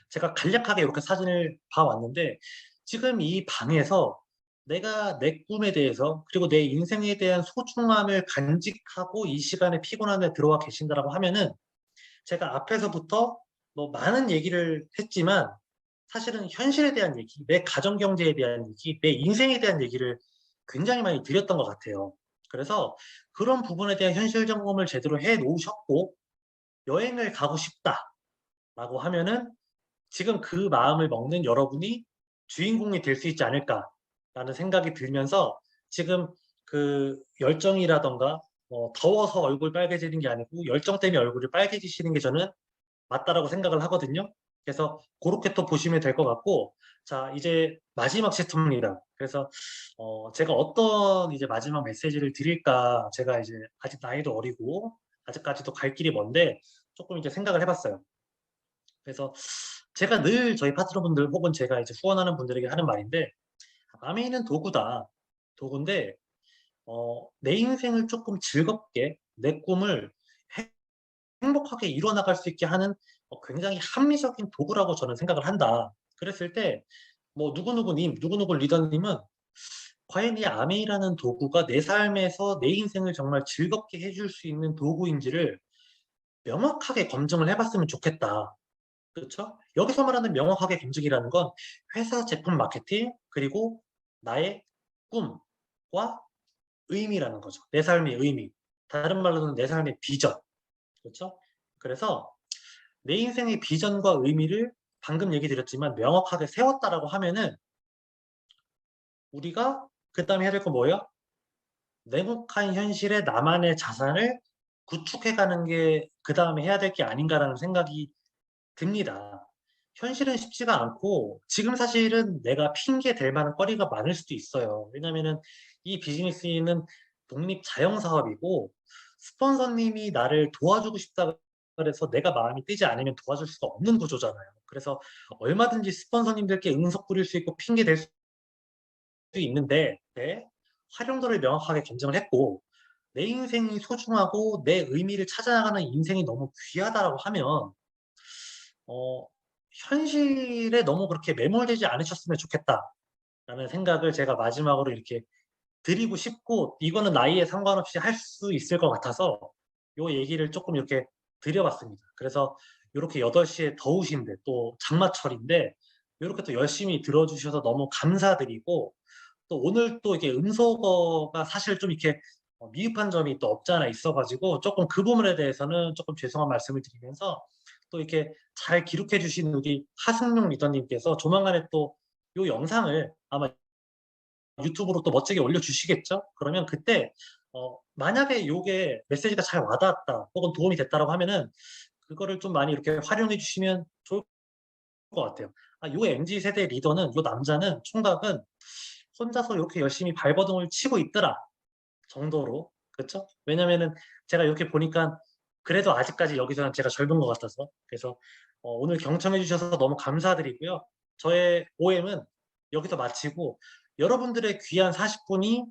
제가 간략하게 이렇게 사진을 봐왔는데, 지금 이 방에서 내가 내 꿈에 대해서 그리고 내 인생에 대한 소중함을 간직하고 이 시간에 피곤함에 들어와 계신다라고 하면은, 제가 앞에서부터 뭐 많은 얘기를 했지만 사실은 현실에 대한 얘기, 내 가정 경제에 대한 얘기, 내 인생에 대한 얘기를 굉장히 많이 드렸던 것 같아요. 그래서 그런 부분에 대한 현실 점검을 제대로 해 놓으셨고, 여행을 가고 싶다라고 하면은 지금 그 마음을 먹는 여러분이 주인공이 될 수 있지 않을까라는 생각이 들면서, 지금 그 열정이라던가 더워서 얼굴 빨개지는 게 아니고 열정 때문에 얼굴이 빨개지시는 게 저는 맞다라고 생각을 하거든요. 그래서 그렇게 또 보시면 될 것 같고, 자 이제 마지막 챕터입니다. 그래서 제가 어떤 이제 마지막 메시지를 드릴까, 제가 이제 아직 나이도 어리고 아직까지도 갈 길이 먼데 조금 이제 생각을 해봤어요. 그래서 제가 늘 저희 파트너분들 혹은 제가 이제 후원하는 분들에게 하는 말인데, 남의 있는 도구다. 도구인데 내 인생을 조금 즐겁게, 내 꿈을 행복하게 이뤄나갈 수 있게 하는 굉장히 합리적인 도구라고 저는 생각을 한다. 그랬을 때 뭐 누구누구님, 누구누구 리더님은 과연 이 아메이라는 도구가 내 삶에서 내 인생을 정말 즐겁게 해줄 수 있는 도구인지를 명확하게 검증을 해봤으면 좋겠다. 그렇죠? 여기서 말하는 명확하게 검증이라는 건 회사 제품 마케팅, 그리고 나의 꿈과 의미라는 거죠. 내 삶의 의미. 다른 말로는 내 삶의 비전. 그렇죠? 그래서 내 인생의 비전과 의미를 방금 얘기 드렸지만 명확하게 세웠다라고 하면은, 우리가 그다음에 해야 될 건 뭐예요? 냉혹한 현실에 나만의 자산을 구축해 가는 게 그다음에 해야 될 게 아닌가라는 생각이 듭니다. 현실은 쉽지가 않고 지금 사실은 내가 핑계 댈 만한 거리가 많을 수도 있어요. 왜냐면은 이 비즈니스는 독립 자영 사업이고, 스폰서님이 나를 도와주고 싶다 그래서 내가 마음이 뜨지 않으면 도와줄 수가 없는 구조잖아요. 그래서 얼마든지 스폰서님들께 응석 부릴 수 있고 핑계 댈 수 있는데, 네, 활용도를 명확하게 검증을 했고, 내 인생이 소중하고 내 의미를 찾아나가는 인생이 너무 귀하다라고 하면 어, 현실에 너무 그렇게 매몰되지 않으셨으면 좋겠다라는 생각을 제가 마지막으로 이렇게 드리고 싶고, 이거는 나이에 상관없이 할 수 있을 것 같아서 요 얘기를 조금 이렇게 드려봤습니다. 그래서 이렇게 8시에 더우신데 또 장마철인데 이렇게 또 열심히 들어주셔서 너무 감사드리고, 또 오늘 또 이게 음소거가 사실 좀 이렇게 미흡한 점이 또 없지 않아 있어가지고 조금 그 부분에 대해서는 조금 죄송한 말씀을 드리면서, 또 이렇게 잘 기록해 주신 우리 하승용 리더님께서 조만간에 또 요 영상을 아마 유튜브로 또 멋지게 올려주시겠죠? 그러면 그때 만약에 요게 메시지가 잘 와닿았다 혹은 도움이 됐다라고 하면은 그거를 좀 많이 이렇게 활용해 주시면 좋을 것 같아요. 요 MZ 세대 리더는, 요 남자는, 총각은 혼자서 이렇게 열심히 발버둥을 치고 있더라 정도로. 그렇죠? 왜냐면은 제가 이렇게 보니까 그래도 아직까지 여기서는 제가 젊은 것 같아서. 그래서 오늘 경청해 주셔서 너무 감사드리고요. 저의 OM은 여기서 마치고 여러분들의 귀한 40분이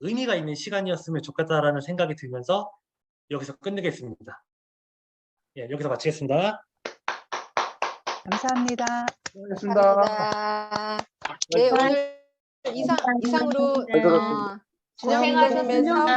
의미가 있는 시간이었으면 좋겠다라는 생각이 들면서 여기서 끝내겠습니다. 예, 여기서 마치겠습니다. 감사합니다. 수고하셨습니다. 감사합니다. 네, 오늘 이상으로 진영 리더님의 사업